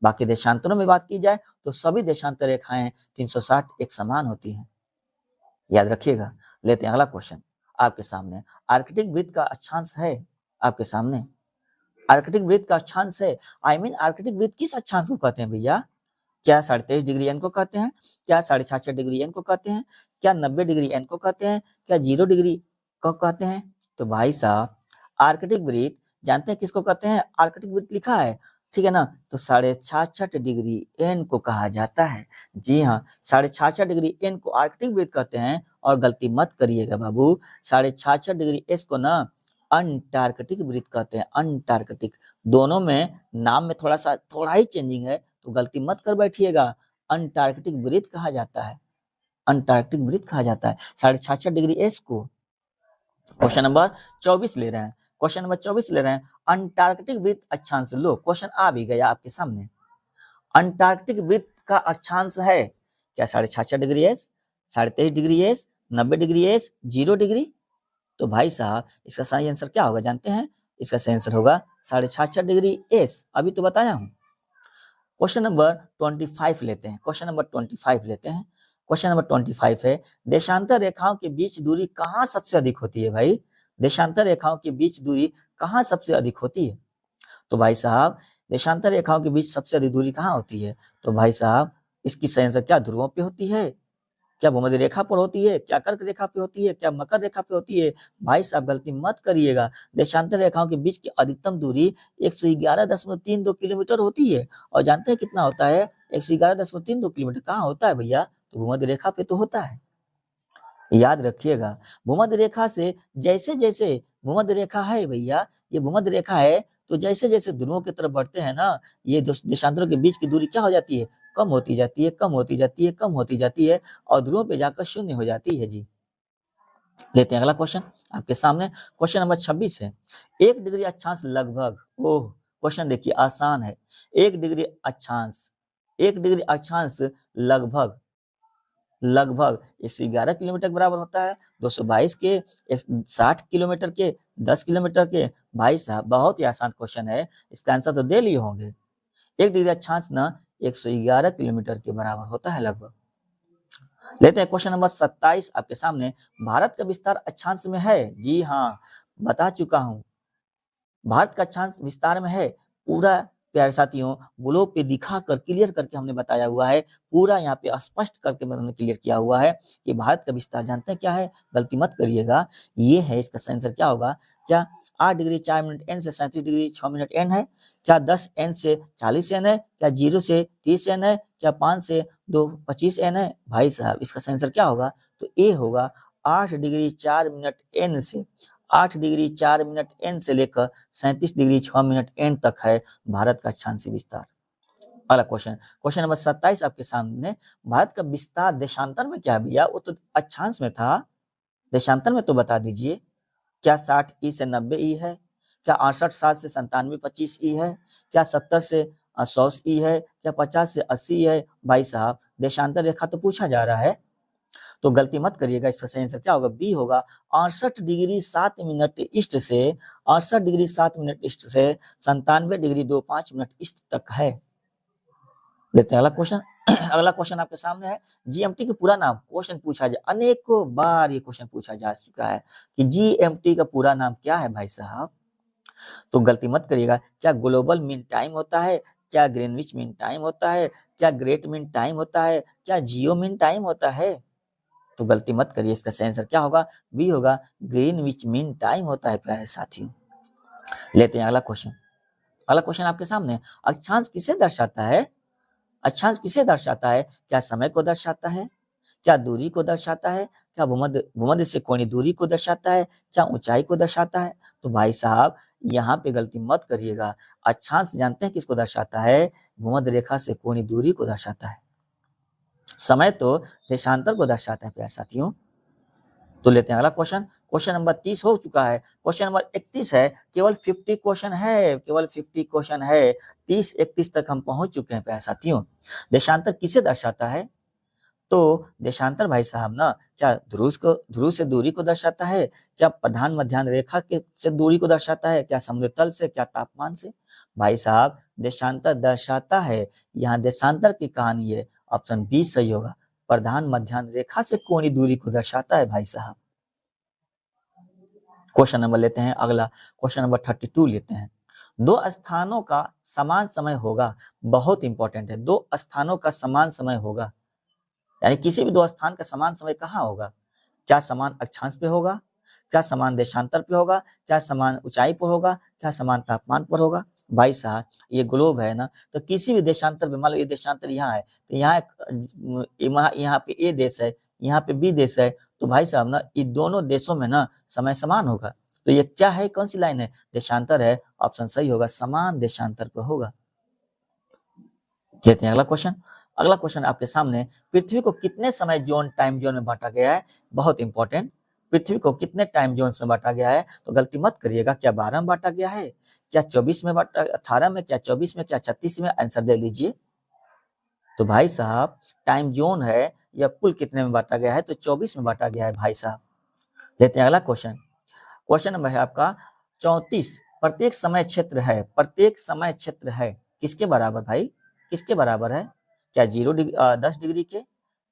बाकी देशांतरों में बात की जाए तो सभी देशांतर रेखाएं 360 एक समान होती हैं, याद रखिएगा। लेते हैं अगला क्वेश्चन आपके सामने। आर्कटिक वृत्त का अक्षांश है आपके सामने, आर्कटिक वृत्त का अक्षांश है, आर्कटिक वृत्त किस अक्षांश को कहते हैं भैया, क्या 23.5 डिग्री एन को कहते हैं, क्या 66.5 डिग्री एन को कहते हैं, क्या 90 डिग्री एन को कहते हैं, क्या 0 डिग्री को कहते हैं। तो भाई साहब आर्कटिक वृत्त जानते हैं किसको कहते हैं, आर्कटिक वृत्त लिखा है, ठीक है ना। तो 66.5 डिग्री एन को कहा जाता है। जी हाँ, 66.5 डिग्री एन को आर्कटिक वृत्त कहते हैं। और गलती मत करिएगा बाबू, 66.5 डिग्री एस को ना अंटार्कटिक वृत्त कहते हैं, अंटार्कटिक। दोनों में नाम में थोड़ा ही चेंजिंग है, तो गलती मत कर बैठिएगा, अंटार्कटिक वृत्त कहा जाता है, अंटार्कटिक वृत्त कहा जाता है 66.5 डिग्री एस को। क्वेश्चन नंबर 24 ले रहे हैं, क्वेश्चन नंबर 24 ले रहे हैं। अंटार्कटिक वृत्त अक्षांश, लो क्वेश्चन आ भी गया आपके सामने। अंटार्कटिक वृत्त का अक्षांश है क्या, 66.5 degree S, 23.5 degree S, 90 degree S, 0 degree. तो भाई साहब इसका सही आंसर क्या होगा जानते हैं? इसका सही आंसर होगा 66.5 डिग्री एस। अभी तो बताया हूं। क्वेश्चन नंबर 25 लेते हैं। क्वेश्चन नंबर 25 लेते हैं। क्वेश्चन नंबर 25 है, देशांतर रेखाओं के बीच दूरी कहाँ सबसे अधिक होती है भाई? देशांतर रेखाओं के बीच दूरी कहाँ सबसे अधिक होती है? तो भाई साहब देशांतर रेखाओं के बीच सबसे अधिक दूरी कहाँ होती है? तो भाई साहब इसकी सही आंसर क्या ध्रुवों पे होती है? क्या भूमध्य रेखा पर होती है? क्या कर्क रेखा पे होती है? क्या मकर रेखा पे होती है? भाई साहब गलती मत करिएगा। देशांतर रेखाओं के बीच की अधिकतम दूरी 111.32 किलोमीटर होती है। और जानते हैं कितना होता है? 111.32 किलोमीटर कहाँ होता है भैया? तो भूमध्य रेखा पे तो होता है। याद रखिएगा, भूमध्य रेखा से जैसे जैसे भूमध्य रेखा है भैया, ये भूमध्य रेखा है, तो जैसे जैसे ध्रुवों की तरफ बढ़ते हैं ना, ये देशांतरों के बीच की दूरी क्या हो जाती है? कम होती जाती है, कम होती जाती है, कम होती जाती है और ध्रुवों पे जाकर शून्य हो जाती है जी। लेते हैं अगला क्वेश्चन आपके सामने। क्वेश्चन नंबर 26 है, 1 डिग्री अक्षांश लगभग, ओह क्वेश्चन देखिए आसान है। 1 डिग्री अक्षांश, 1 डिग्री अक्षांश लगभग लगभग 111 किलोमीटर के बराबर होता है। 222 के, 60 किलोमीटर के, 10 किलोमीटर के। भाई साहब बहुत ही आसान क्वेश्चन है, इसका आंसर तो दे लिए होंगे। 1 डिग्री अक्षांश ना 111 किलोमीटर के बराबर होता है लगभग। लेते हैं क्वेश्चन नंबर 27 आपके सामने। भारत का विस्तार अक्षांश में है? जी हाँ, बता चुका हूं। भारत का अक्षांश विस्तार में है पूरा। प्यारे साथियों ग्लोब पे दिखाकर क्लियर करके हमने बताया हुआ है, पूरा यहाँ पे स्पष्ट करके मैंने क्लियर किया हुआ है कि भारत का विस्तार जानते हैं क्या है? गलती मत करिएगा, ये है। इसका आंसर क्या होगा? क्या 8 डिग्री 4 मिनट एन से 37 डिग्री 6 मिनट एन है? क्या 10 एन से 40 एन है? क्या 0 से 30 एन है? क्या 5 से 2 25 एन है? भाई साहब इसका आंसर क्या होगा? तो ए होगा 8 डिग्री 4 मिनट एन से 8 डिग्री 4 मिनट एन से लेकर 37 डिग्री 6 मिनट एन तक है भारत का अक्षांशीय विस्तार। अगला क्वेश्चन, क्वेश्चन नंबर 27 आपके सामने। भारत का विस्तार देशांतर में क्या है भैया? वो तो अक्षांश में था, देशांतर में तो बता दीजिए। क्या 60 ई से 90 ई है? क्या 68 7 से 97 25 ई है? क्या 70 से 100 ई है? क्या 50 से 80 है? भाई साहब देशांतर रेखा तो पूछा जा रहा है, तो गलती मत करिएगा। इसका सही आंसर क्या होगा? बी होगा 68 डिग्री 7 मिनट ईस्ट से 68 डिग्री 7 मिनट ईस्ट से 97 डिग्री 25 मिनट ईस्ट तक है। लेते हैं अगला क्वेश्चन। अगला क्वेश्चन आपके सामने है, जीएमटी का पूरा नाम। क्वेश्चन पूछा जाए, अनेकों बार ये क्वेश्चन पूछा जा चुका है कि जीएमटी का पूरा नाम क्या है भाई साहब? तो गलती मत करिएगा। क्या ग्लोबल मीन टाइम होता है? क्या ग्रीनविच मीन टाइम होता है? क्या ग्रेट मीन टाइम होता है? क्या जियो मीन टाइम होता है? तो गलती मत करिए, इसका सही आंसर क्या होगा? बी होगा ग्रीनविच मीन टाइम होता है प्यारे साथियों। लेते हैं अगला क्वेश्चन। अगला क्वेश्चन आपके सामने, अक्षांश किसे दर्शाता है? अक्षांश किसे दर्शाता है? क्या समय को दर्शाता है? क्या दूरी को दर्शाता है? क्या भूमध्य भूमध्य से कोणीय दूरी को दर्शाता है? क्या ऊंचाई को दर्शाता है? तो भाई साहब यहाँ पे गलती मत करिएगा। अक्षांश जानते हैं किसको दर्शाता है? भूमध्य रेखा से कोणीय दूरी को दर्शाता है। समय तो देशांतर को दर्शाता है प्यारे साथियों। तो लेते हैं अगला क्वेश्चन। क्वेश्चन नंबर 30 हो चुका है, क्वेश्चन नंबर 31 है। केवल 50 क्वेश्चन है, केवल 50 क्वेश्चन है। 30-31 तक हम पहुंच चुके हैं प्यारे साथियों। देशांतर किसे दर्शाता है? तो देशांतर भाई साहब ना क्या ध्रुव से दूरी को दर्शाता है? क्या प्रधान मध्याह्न रेखा के से दूरी को दर्शाता है? क्या समुद्र तल से? क्या तापमान से? भाई साहब देशांतर दर्शाता है, यहाँ देशांतर की कहानी है। ऑप्शन बी सही होगा, प्रधान मध्याह्न रेखा से कोणीय दूरी को दर्शाता है भाई साहब। क्वेश्चन नंबर लेते हैं अगला, क्वेश्चन नंबर 32 लेते हैं। दो स्थानों का समान समय होगा, बहुत इंपॉर्टेंट है। दो स्थानों का समान समय होगा, यानी किसी भी दो स्थान का समान समय कहाँ होगा? क्या समान अक्षांश पे होगा? क्या समान देशांतर पे होगा? क्या समान ऊंचाई पर होगा? क्या समान तापमान पर होगा? भाई साहब ये ग्लोब है ना, तो किसी भी देशांतर पे, मान लो ये देशांतर यहाँ है, तो यहाँ पे ए देश है, यहाँ पे बी देश है, तो भाई साहब ना ये दोनों देशों में ना समय समान होगा। तो ये क्या है, कौन सी लाइन है? देशांतर है, ऑप्शन सही होगा, समान देशांतर पर होगा। देखते हैं अगला क्वेश्चन। अगला क्वेश्चन आपके सामने, पृथ्वी को कितने समय जोन टाइम जोन में बांटा गया है? बहुत इंपॉर्टेंट, पृथ्वी को कितने टाइम जोन्स में बांटा गया है? तो गलती मत करिएगा। क्या 12 में बांटा गया है? क्या 24 में बांटा, 18 में? क्या 24 में? क्या 36 में? आंसर दे लीजिए। तो भाई साहब टाइम जोन है या कुल कितने में बांटा गया है? तो 24 में बांटा गया है भाई साहब। लेते हैं अगला क्वेश्चन। क्वेश्चन नंबर है आपका 34। प्रत्येक समय क्षेत्र है, प्रत्येक समय क्षेत्र है किसके बराबर भाई, किसके बराबर है? क्या 10 डिग्री के,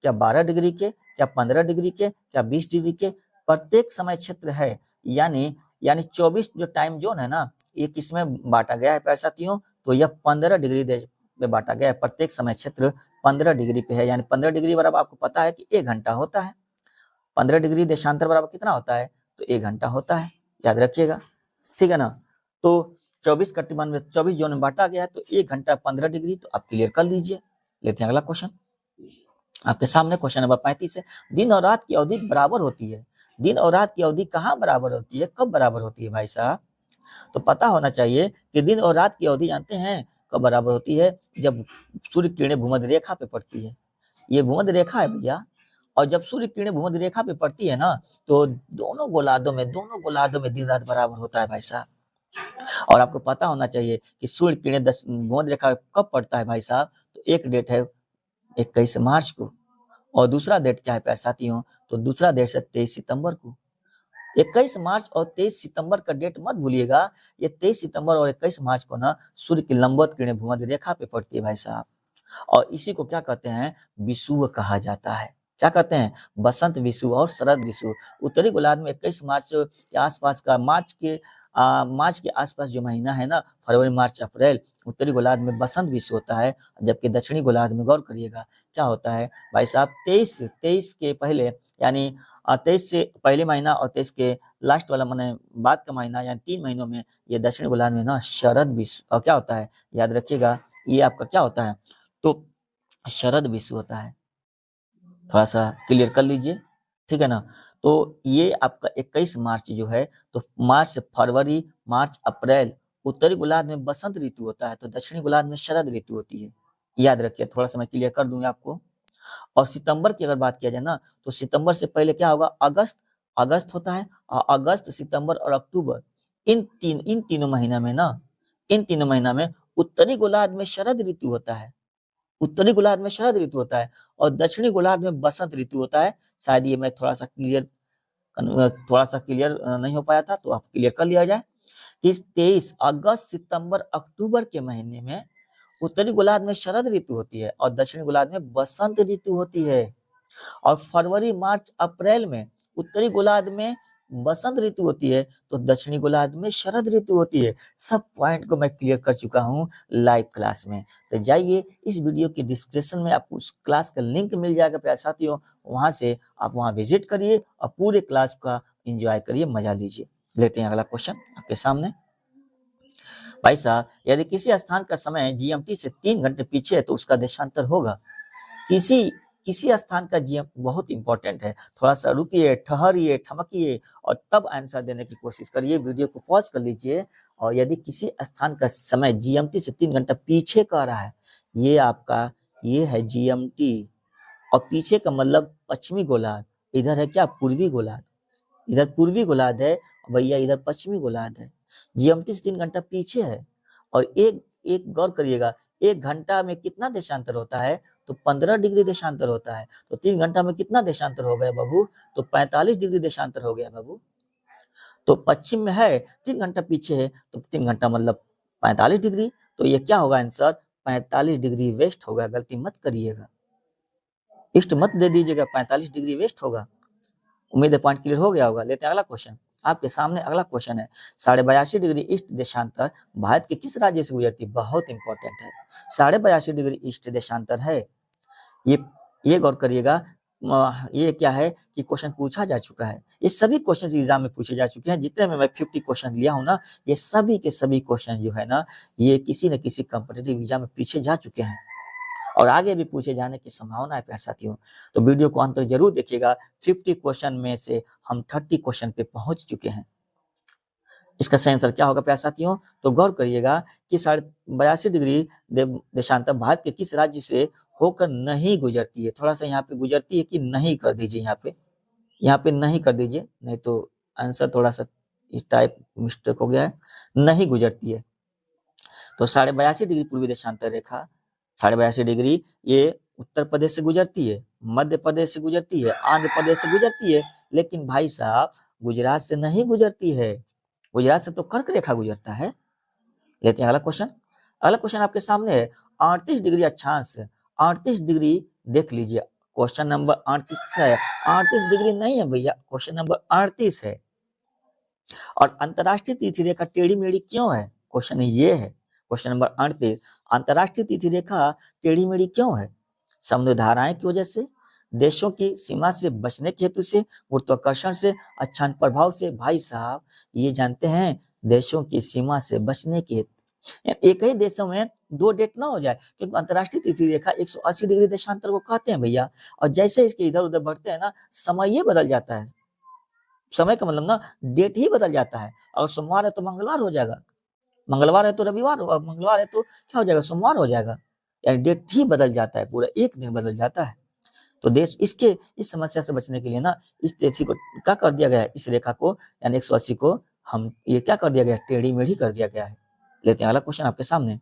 क्या 12 डिग्री के, क्या 15 डिग्री के, क्या 20 डिग्री के? प्रत्येक समय क्षेत्र है यानी 24 जो टाइम जोन है ना, ये किसमें बांटा गया है प्यारे साथियों? तो यह 15 डिग्री देश में बांटा गया है। प्रत्येक समय क्षेत्र 15 डिग्री पे है, यानी 15 डिग्री बराबर आपको पता है कि 1 घंटा होता है। 15 डिग्री देशांतर बराबर कितना होता है? तो 1 घंटा होता है, याद रखिएगा, ठीक है ना। तो 24 कटिबंध में 24 जोन में बांटा गया है, तो 1 घंटा 15 डिग्री, तो आप क्लियर कर लीजिए। लेते हैं अगला क्वेश्चन आपके सामने। क्वेश्चन नंबर 35 है, दिन और रात की अवधि बराबर होती है। दिन और रात की अवधि कहाँ बराबर होती है, कब बराबर होती है भाई साहब? तो पता होना चाहिए कि दिन और रात की अवधि जानते हैं कब बराबर होती है? जब सूर्य किरणें भूमध्य रेखा पे पड़ती है। ये भूमध्य रेखा है भैया, और जब सूर्य किरणें भूमध्य रेखा पे पड़ती है ना, तो दोनों गोलार्धों में दिन रात बराबर होता है भाई साहब। और आपको पता होना चाहिए कि सूर्य किरणें भूमध्य रेखा पे कब पड़ता है भाई साहब? तो एक डेट है 21 मार्च को, और दूसरा डेट क्या है प्यारे साथियों? तो दूसरा डेट है 23 सितंबर को। 21 मार्च और 23 सितंबर का डेट मत भूलिएगा। ये 23 सितंबर और 21 मार्च को ना सूर्य की लंबवत किरणें भूमध्य रेखा पे पड़ती है भाई साहब। और इसी को क्या कहते हैं? विषुव कहा जाता है। क्या कहते हैं? बसंत विषुव और शरद विषुव। उत्तरी गोलार्ध में 21 मार्च के आसपास का मार्च के आसपास जो महीना है ना, फरवरी मार्च अप्रैल, उत्तरी गोलार्ध में बसंत विषुव होता है। जबकि दक्षिणी गोलार्ध में गौर करिएगा क्या होता है भाई साहब, 23 के पहले यानी 23 से पहले महीना और 23 के लास्ट वाला मैंने बाद का महीना, यानी 3 महीनों में ये दक्षिणी गोलार्ध में ना शरद विषुव क्या होता है, याद रखिएगा, ये आपका क्या होता है? तो शरद विषुव होता है। थोड़ा सा क्लियर कर लीजिए, ठीक है ना। तो ये आपका 21 मार्च जो है, तो मार्च से फरवरी, मार्च अप्रैल उत्तरी गोलार्ध में बसंत ऋतु होता है, तो दक्षिणी गोलार्ध में शरद ऋतु होती है। याद रखिए, थोड़ा सा मैं क्लियर कर दूंगा आपको। और सितंबर की अगर बात किया जाए ना, तो सितंबर से पहले क्या होगा? अगस्त, अगस्त होता है। और अगस्त, सितंबर और अक्टूबर, इन तीनों महीना में ना, इन तीनों महीना में उत्तरी गोलार्ध में शरद ऋतु होता है। उत्तरी गोलार्ध में शरद ऋतु होता है और दक्षिणी गोलार्ध में बसंत ऋतु होता है। शायद ये मैं थोड़ा सा क्लियर नहीं हो पाया था, तो आप क्लियर कर लिया जाए कि 23 अगस्त, सितंबर, अक्टूबर के महीने में उत्तरी गोलार्ध में शरद ऋतु होती है और दक्षिणी गोलार्ध में बसंत ऋतु होती है। और फरवरी, मार्च, अप्रैल में उत्तरी गोलार्ध में बसंत ऋतु होती है, तो दक्षिणी गोलार्ध में शरद ऋतु होती है। सब पॉइंट को मैं क्लियर कर चुका हूँ लाइव क्लास में। तो जाइए, इस वीडियो के डिस्क्रिप्शन में आपको उस क्लास का लिंक मिल जाएगा प्यारे साथियों, वहां से आप वहां विजिट करिए और पूरे क्लास का एंजॉय करिए, मजा लीजिए। लेते हैं अगला क्वेश्चन आपके सामने। भाई साहब, यदि किसी स्थान का समय जीएमटी से 3 घंटे पीछे है तो उसका देशांतर होगा। किसी किसी स्थान का जीएम बहुत इंपॉर्टेंट है। थोड़ा सा रुकिए, ठहरिए, ठमकिए और तब आंसर देने की कोशिश करिए। वीडियो को पॉज कर लीजिए। और यदि किसी स्थान का समय जीएमटी से 3 घंटा पीछे का रहा है, ये आपका ये है जीएमटी। और पीछे का मतलब पश्चिमी गोलार्ध, इधर है क्या? पूर्वी गोलार्ध। इधर पूर्वी गोलार्ध है भैया, इधर पश्चिमी गोलार्ध है। जीएमटी से 3 घंटा पीछे है। और एक एक गौर करिएगा, 1 घंटा में कितना देशांतर होता है? तो 15 डिग्री देशांतर होता है। तो 3 घंटा में कितना देशांतर हो गया बाबू? तो 45 डिग्री देशांतर हो गया बाबू। तो पश्चिम में है, 3 घंटा पीछे है, तो 3 घंटा मतलब 45 डिग्री। तो ये क्या होगा आंसर? 45 डिग्री वेस्ट होगा। गलती मत करिएगा, ईस्ट मत दे दीजिएगा, 45 डिग्री वेस्ट होगा। उम्मीद है पॉइंट क्लियर हो गया होगा। लेते हैं अगला क्वेश्चन आपके सामने। अगला क्वेश्चन है, 82.5 डिग्री ईस्ट देशांतर भारत के किस राज्य से गुजरती है? बहुत इंपॉर्टेंट है। 82.5 डिग्री ईस्ट देशांतर है। ये ये गौर करिएगा, ये क्या है कि क्वेश्चन पूछा जा चुका है। ये सभी क्वेश्चन एग्जाम में पूछे जा चुके हैं। जितने में मैं 50 क्वेश्चन लिया हूं ना, ये सभी के सभी क्वेश्चन जो है ना, ये किसी न किसी कॉम्पिटिटिव एग्जाम में पीछे जा चुके हैं और आगे भी पूछे जाने की संभावना है प्यारे साथियों। तो वीडियो को अंत तक जरूर देखिएगा। 50 क्वेश्चन में से हम 30 क्वेश्चन पे पहुंच चुके हैं। इसका सही आंसर क्या होगा प्यारे साथियों? तो गौर करिएगा कि 82.5 डिग्री देशांतर भारत के किस राज्य से होकर नहीं गुजरती है। थोड़ा सा यहाँ पे गुजरती है कि नहीं कर दीजिए, यहाँ पे नहीं कर दीजिए, नहीं तो आंसर थोड़ा सा इस टाइप मिस्टेक हो गया है। नहीं गुजरती है। तो 82.5 डिग्री पूर्वी देशांतर रेखा, 82.5 डिग्री ये उत्तर प्रदेश से गुजरती है, मध्य प्रदेश से गुजरती है, आंध्र प्रदेश से गुजरती है। लेकिन भाई साहब, गुजरात से नहीं गुजरती है, गुजरात से तो कर्क रेखा गुजरता है। लेते हैं अगला क्वेश्चन। अगला क्वेश्चन आपके सामने है 38 डिग्री अक्षांश। 38 डिग्री देख लीजिए, क्वेश्चन नंबर 38 है, 38 डिग्री नहीं है भैया, क्वेश्चन नंबर 38 है। और अंतरराष्ट्रीय तिथि रेखा टेढ़ी मेढ़ी क्यों है, क्वेश्चन ये है, क्वेश्चन नंबर 38, अंतरराष्ट्रीय तिथि रेखा टेढ़ी मेढ़ी क्यों है? समुद्र धाराएं की वजह से, देशों की सीमा से बचने के हेतु से, गुरुत्वाकर्षण से, अक्षांश प्रभाव से। भाई साहब ये जानते हैं, देशों की सीमा से बचने के हेतु, एक ही देशों में दो डेट ना हो जाए, क्योंकि अंतरराष्ट्रीय तिथि रेखा 180 डिग्री देशांतर को कहते हैं भैया। और जैसे इसके इधर उधर बढ़ते हैं ना, समय ये बदल जाता है, समय का मतलब ना डेट ही बदल जाता है। और सोमवार है तो मंगलवार हो जाएगा, मंगलवार है तो रविवार हो, मंगलवार है तो क्या हो जाएगा, सोमवार हो जाएगा। यानी डेट ही बदल जाता है, पूरा एक दिन बदल जाता है। तो देश इसके इस समस्या से बचने के लिए ना इस तिथि को क्या कर दिया गया है, इस रेखा को यानी 180 को हम ये क्या कर दिया गया है, टेढ़ी मेढ़ी कर दिया गया है। लेते हैं अगला क्वेश्चन आपके सामने।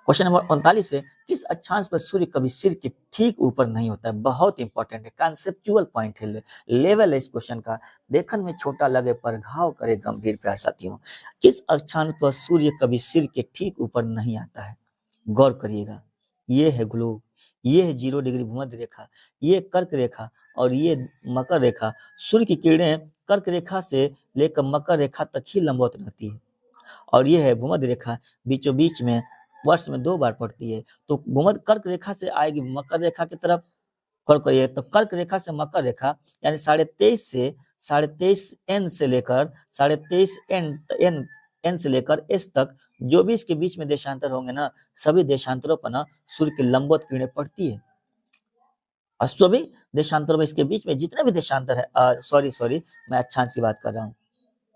क्वेश्चन नंबर 39 है, किस अक्षांश पर सूर्य कभी सिर के ठीक ऊपर नहीं होता है? बहुत इंपॉर्टेंट है, कॉन्सेप्चुअल पॉइंट है, लेवल है इस क्वेश्चन का। देखन में छोटा लगे पर घाव करे गंभीर प्यार साथियों। किस अक्षांश पर सूर्य कभी सिर के ठीक ऊपर नहीं आता है? गौर करिएगा, ये है ग्लोब, ये है 0 डिग्री भूमध्य रेखा, ये कर्क रेखा और ये मकर रेखा। सूर्य की किरणें कर्क रेखा से लेकर मकर रेखा तक ही लंबवत रहती है। और ये है भूमध्य रेखा, बीचों बीच में वर्ष में 2 बार पड़ती है। तो भूमध्य कर्क रेखा से आएगी मकर रेखा की तरफ, कर्क करिए तो कर्क रेखा से मकर रेखा, यानी 23.5 एन से लेकर 23.5 एन से लेकर एस तक जो भी इसके बीच में देशांतर होंगे ना, सभी देशांतरों पर ना सूर्य की लंबवत किरणें पड़ती है। और सभी देशांतरों में इसके बीच में जितने भी देशांतर है, सॉरी मैं अक्षांश की बात कर रहा हूँ,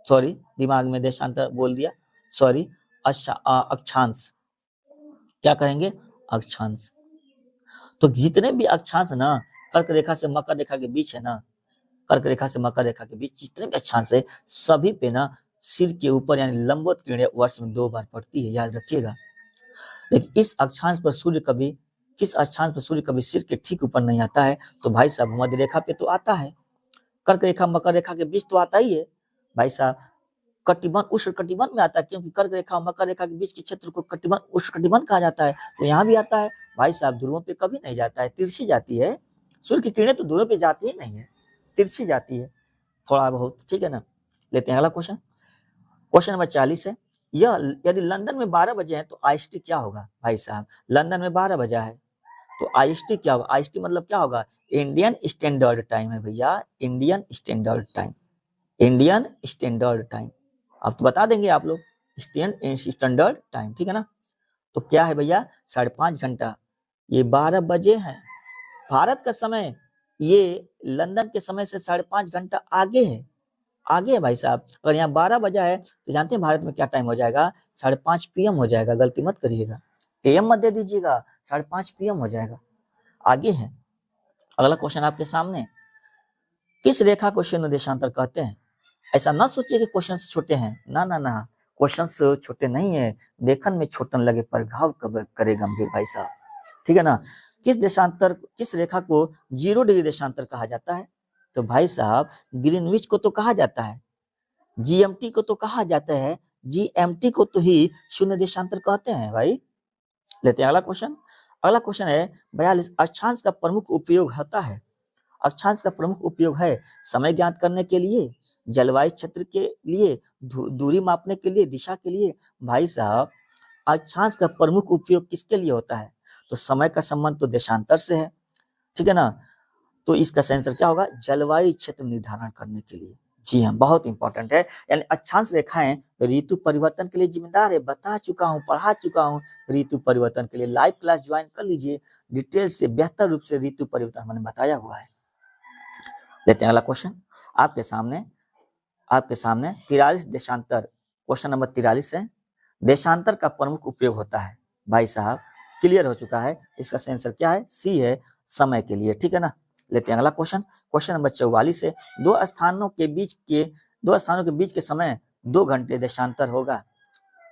सॉरी दिमाग में देशांतर बोल दिया, सॉरी अक्षांश, क्या कहेंगे, अक्षांश। तो जितने भी अक्षांश ना कर्क रेखा से मकर रेखा के बीच है ना, कर्क रेखा से मकर रेखा के बीच जितने भी अक्षांश है, सभी पे ना सिर के ऊपर यानी लंबवत किरणें वर्ष में 2 बार पड़ती है, याद रखिएगा। लेकिन इस अक्षांश पर सूर्य कभी, किस अक्षांश पर सूर्य कभी सिर के ठीक ऊपर नहीं आता है? तो भाई साहब भूमध्य रेखा पे तो आता है, कर्क रेखा मकर रेखा के बीच तो आता ही है भाई साहब। कटिबंध उष्ण कटिबंध में आता है, क्योंकि कर्क रेखा और मकर रेखा के बीच के क्षेत्र को कटिबंध उष्ण कटिबंध कहा जाता है। तो यहाँ भी आता है भाई साहब, ध्रुवों पे कभी नहीं जाता है, तिरछी जाती है। सूर्य की किरणें तो ध्रुवों पे जाती ही नहीं है, तिरछी जाती है थोड़ा बहुत, ठीक है ना। लेते हैं अगला क्वेश्चन। क्वेश्चन नंबर 40 है, यह यदि लंदन में 12 बजे है तो आईएसटी क्या होगा? भाई साहब लंदन में 12 बजा है तो आईएसटी क्या होगा? आईएसटी मतलब क्या होगा? इंडियन स्टैंडर्ड टाइम है भैया, Indian standard time, Indian standard time. अब तो बता देंगे आप लोग, स्टैंडर्ड टाइम, ठीक है ना। तो क्या है भैया, 5.5 घंटा, ये 12 बजे हैं भारत का समय, ये लंदन के समय से 5.5 घंटा आगे है, आगे है भाई साहब। अगर यहाँ 12 बजा है तो जानते हैं भारत में क्या टाइम हो जाएगा? 5:30 PM हो जाएगा, गलती मत करिएगा, AM मत दे दीजिएगा, 5:30 PM हो जाएगा, आगे है। अगला क्वेश्चन आपके सामने, किस रेखा को शून्य देशांतर कहते हैं? ऐसा ना सोचिए कि क्वेश्चन छोटे हैं, ना ना ना, क्वेश्चन छोटे नहीं है, देखन में छोटन लगे पर घाव कब करे गंभीर भाई साहब, ठीक है ना। किस रेखा को 0 डिग्री देशांतर कहा जाता है? तो भाई साहब ग्रीनविच को तो कहा जाता है, जीएमटी को तो कहा जाता है, जीएमटी को तो ही शून्य देशांतर कहते हैं भाई। लेते हैं अगला क्वेश्चन। अगला क्वेश्चन है 42, अक्षांश का प्रमुख उपयोग होता है, अक्षांश का प्रमुख उपयोग है समय ज्ञात करने के लिए, जलवायु क्षेत्र के लिए, दूरी मापने के लिए, दिशा के लिए। भाई साहब अक्षांश का प्रमुख उपयोग किसके लिए होता है? तो समय का संबंध तो देशांतर से है, ठीक है ना। तो इसका आंसर क्या होगा? जलवायु क्षेत्र निर्धारण करने के लिए। जी हाँ, बहुत इंपॉर्टेंट है। यानी अक्षांश रेखाएं ऋतु परिवर्तन के लिए जिम्मेदार है, बता चुका हूँ, पढ़ा चुका हूँ। ऋतु परिवर्तन के लिए लाइव क्लास ज्वाइन कर लीजिए, डिटेल से बेहतर रूप से ऋतु परिवर्तन मैंने बताया हुआ है। लेते हैं अगला क्वेश्चन आपके सामने, 43 देशांतर, क्वेश्चन नंबर 43 है, देशांतर का प्रमुख उपयोग होता है। भाई साहब क्लियर हो चुका है, इसका आंसर क्या है? सी है, समय के लिए, ठीक है ना। लेते हैं अगला क्वेश्चन, क्वेश्चन नंबर 44 है, दो स्थानों के बीच के समय 2 घंटे देशांतर होगा।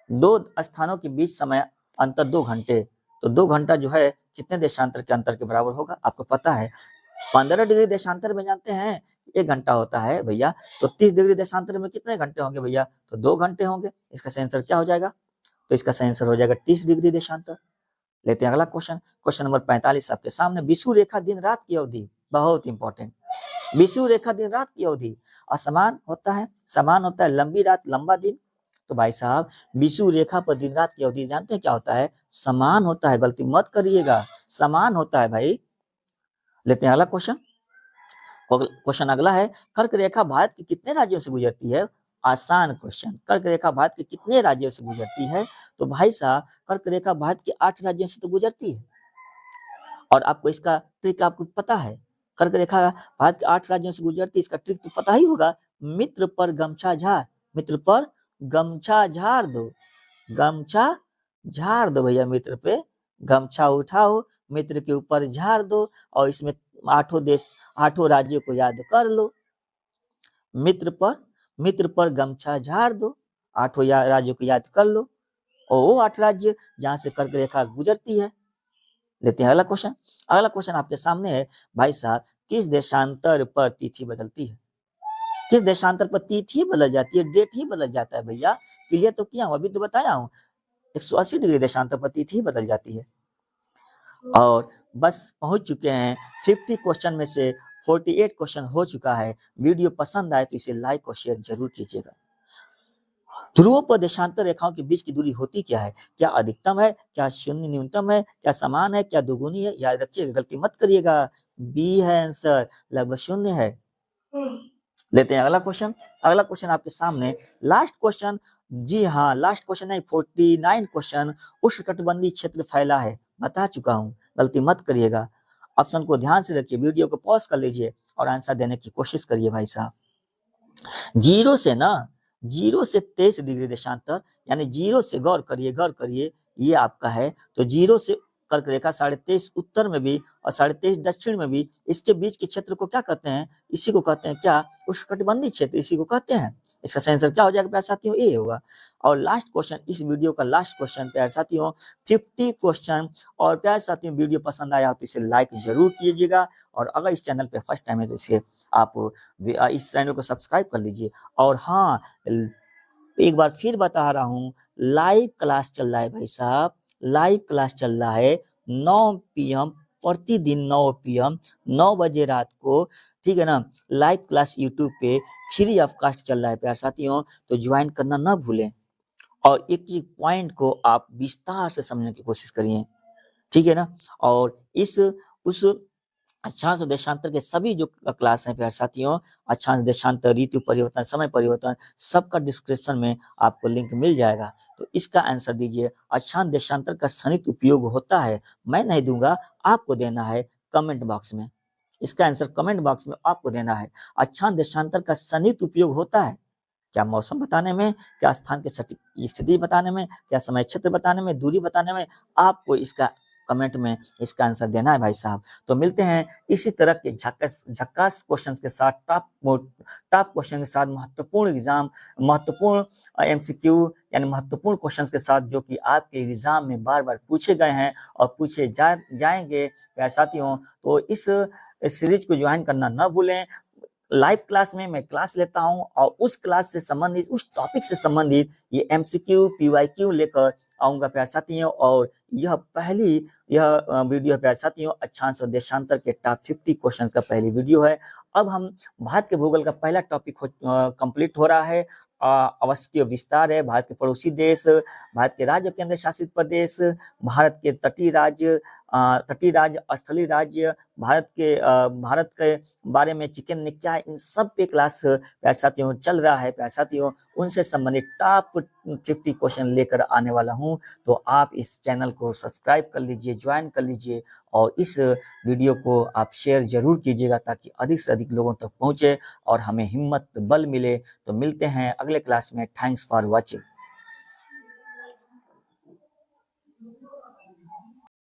2 स्थानों के बीच समय अंतर 2 घंटे, तो 2 घंटा जो है कितने देशांतर के अंतर के बराबर होगा? आपको पता है 15 डिग्री देशांतर में जानते हैं 1 घंटा होता है भैया, तो 30 डिग्री देशांतर में कितने घंटे होंगे भैया? तो 2 घंटे होंगे। इसका सही आंसर क्या हो जाएगा? तो इसका सही आंसर हो जाएगा 30 डिग्री देशांतर। लेते हैं अगला क्वेश्चन। क्वेश्चन नंबर 45 आपके सामने। विषुव रेखा दिन रात की अवधि, बहुत इंपॉर्टेंट। विषुव रेखा दिन रात की अवधि असमान होता है, समान होता है, लंबी रात लंबा दिन। तो भाई साहब विषुव रेखा पर दिन रात की अवधि जानते हैं क्या होता है? समान होता है। गलती मत करिएगा, समान होता है भाई। लेते हैं अगला क्वेश्चन। क्वेश्चन अगला है, कर्क रेखा भारत के कितने राज्यों से गुजरती है? आसान क्वेश्चन। कर्क रेखा भारत के कितने राज्यों से गुजरती है? तो भाई साहब कर्क रेखा भारत के 8 राज्यों से तो गुजरती है। और आपको इसका ट्रिक आपको पता है, कर्क रेखा भारत के 8 राज्यों से गुजरती है, इसका ट्रिक तो पता ही होगा। मित्र पर गमछा झाड़, मित्र पर गमछा झाड़ दो, गमछा झाड़ दो भैया, मित्र पे गमछा उठाओ, मित्र के ऊपर झाड़ दो और इसमें 8 देश 8 राज्यों को याद कर लो। मित्र पर गमछा झाड़ दो, 8 राज्यों को याद कर लो और वो 8 राज्य जहां से कर्क रेखा गुजरती है। लेते हैं अगला क्वेश्चन। अगला क्वेश्चन आपके सामने है, भाई साहब किस देशांतर पर तिथि बदलती है? किस देशांतर पर तिथि बदल जाती है? डेट ही बदल जाता है भैया। क्लियर तो किया हूं, अभी तो बताया हूं। 180 डिग्री देशांतर पर तिथि बदल जाती है। और बस पहुंच चुके हैं 50 क्वेश्चन में से 48 क्वेश्चन हो चुका है। वीडियो पसंद आए तो इसे लाइक और शेयर जरूर कीजिएगा। ध्रुवों पर देशांतर रेखाओं के बीच की दूरी होती क्या है? क्या अधिकतम है, क्या शून्य न्यूनतम है, क्या समान है, क्या दोगुनी है? याद रखिएगा, गलती मत करिएगा। बी है आंसर, लगभग शून्य है। लेते हैं अगला क्वेश्चन। अगला क्वेश्चन आपके सामने, लास्ट क्वेश्चन। जी हाँ, लास्ट क्वेश्चन है 49 क्वेश्चन। उष्णकटिबंधीय क्षेत्र फैला है, बता चुका हूँ, गलती मत करिएगा। ऑप्शन को ध्यान से रखिए, वीडियो को पॉज कर लीजिए और आंसर देने की कोशिश करिए भाई साहब। 0 से 23 डिग्री देशांतर, यानी 0 से गौर करिए, ये आपका है। तो 0 से कर्क रेखा 23.5 उत्तर में भी और 23.5 दक्षिण में भी, इसके बीच के क्षेत्र को क्या कहते हैं? इसी को कहते हैं क्या? उष्णकटिबंधीय क्षेत्र, इसी को कहते हैं। इसका सही आंसर क्या हो जाएगा प्यारे साथियों? ए होगा। और लास्ट क्वेश्चन, इस वीडियो का लास्ट क्वेश्चन प्यारे साथियों, 50 क्वेश्चन। और प्यारे साथियों वीडियो पसंद आया हो तो इसे लाइक जरूर कीजिएगा और अगर इस चैनल पे फर्स्ट टाइम है तो इसे आप इस चैनल को सब्सक्राइब कर लीजिए। और हाँ, एक बार फिर बता रहा हूँ, लाइव क्लास चल रहा है भाई साहब, लाइव क्लास चल रहा है 9 PM प्रतिदिन, 9 PM 9 बजे रात को, ठीक है ना। लाइव क्लास यूट्यूब पे फ्री ऑफ कास्ट चल रहा है प्यारे साथियों, तो ज्वाइन करना ना भूलें और एक एक पॉइंट को आप विस्तार से समझने की कोशिश करिए, ठीक है ना। और उस अक्षांश देशांतर के सभी जो क्लास हैं प्यारे साथियों, अक्षांश देशांतर, ऋतु परिवर्तन, समय परिवर्तन, सबका डिस्क्रिप्शन में आपको लिंक मिल जाएगा। तो इसका आंसर दीजिए। अक्षांश देशांतर का सनित उपयोग होता है, मैं नहीं दूंगा, आपको देना है कमेंट बॉक्स में। इसका आंसर कमेंट बॉक्स में आपको देना है। अक्षांश देशांतर का सनित उपयोग होता है क्या? मौसम बताने में, क्या स्थान के सटीक स्थिति बताने में, क्या समय क्षेत्र बताने में, दूरी बताने में? आपको इसका कमेंट में इसका आंसर देना है भाई साहब। तो मिलते हैं इसी तरह के झक्कास क्वेश्चंस के साथ, टॉप क्वेश्चन के साथ, महत्वपूर्ण एमसीक्यू यानी महत्वपूर्ण क्वेश्चंस के साथ, जो कि आपके एग्जाम में बार बार पूछे गए हैं और पूछे जाएंगे प्यारे साथियों। तो इस सीरीज को ज्वाइन करना ना भूलें। लाइव क्लास में मैं क्लास लेता हूं और उस क्लास से संबंधित, उस टॉपिक से संबंधित ये एमसीक्यू पीवाईक्यू लेकर आऊंगा प्यारे साथियों। और यह वीडियो प्यारे साथियों अक्षांश और देशांतर के टॉप 50 क्वेश्चन का पहली वीडियो है। अब हम भारत के भूगोल का पहला टॉपिक कंप्लीट हो रहा है। अवस्थीय विस्तार है, भारत के पड़ोसी देश, भारत के राज्य केंद्र शासित प्रदेश, भारत के तटीय राज्य, स्थलीय राज्य, भारत के बारे में चिकन ने क्या, इन सब पे क्लास प्यारे साथियों चल रहा है प्यारे साथियों। उनसे संबंधित टॉप 50 क्वेश्चन लेकर आने वाला हूं। तो आप इस चैनल को सब्सक्राइब कर लीजिए, ज्वाइन कर लीजिए और इस वीडियो को आप शेयर जरूर कीजिएगा ताकि अधिक से अधिक लोगों तक पहुंचे और हमें हिम्मत बल मिले। तो मिलते हैं अगले क्लास में। Thanks for watching.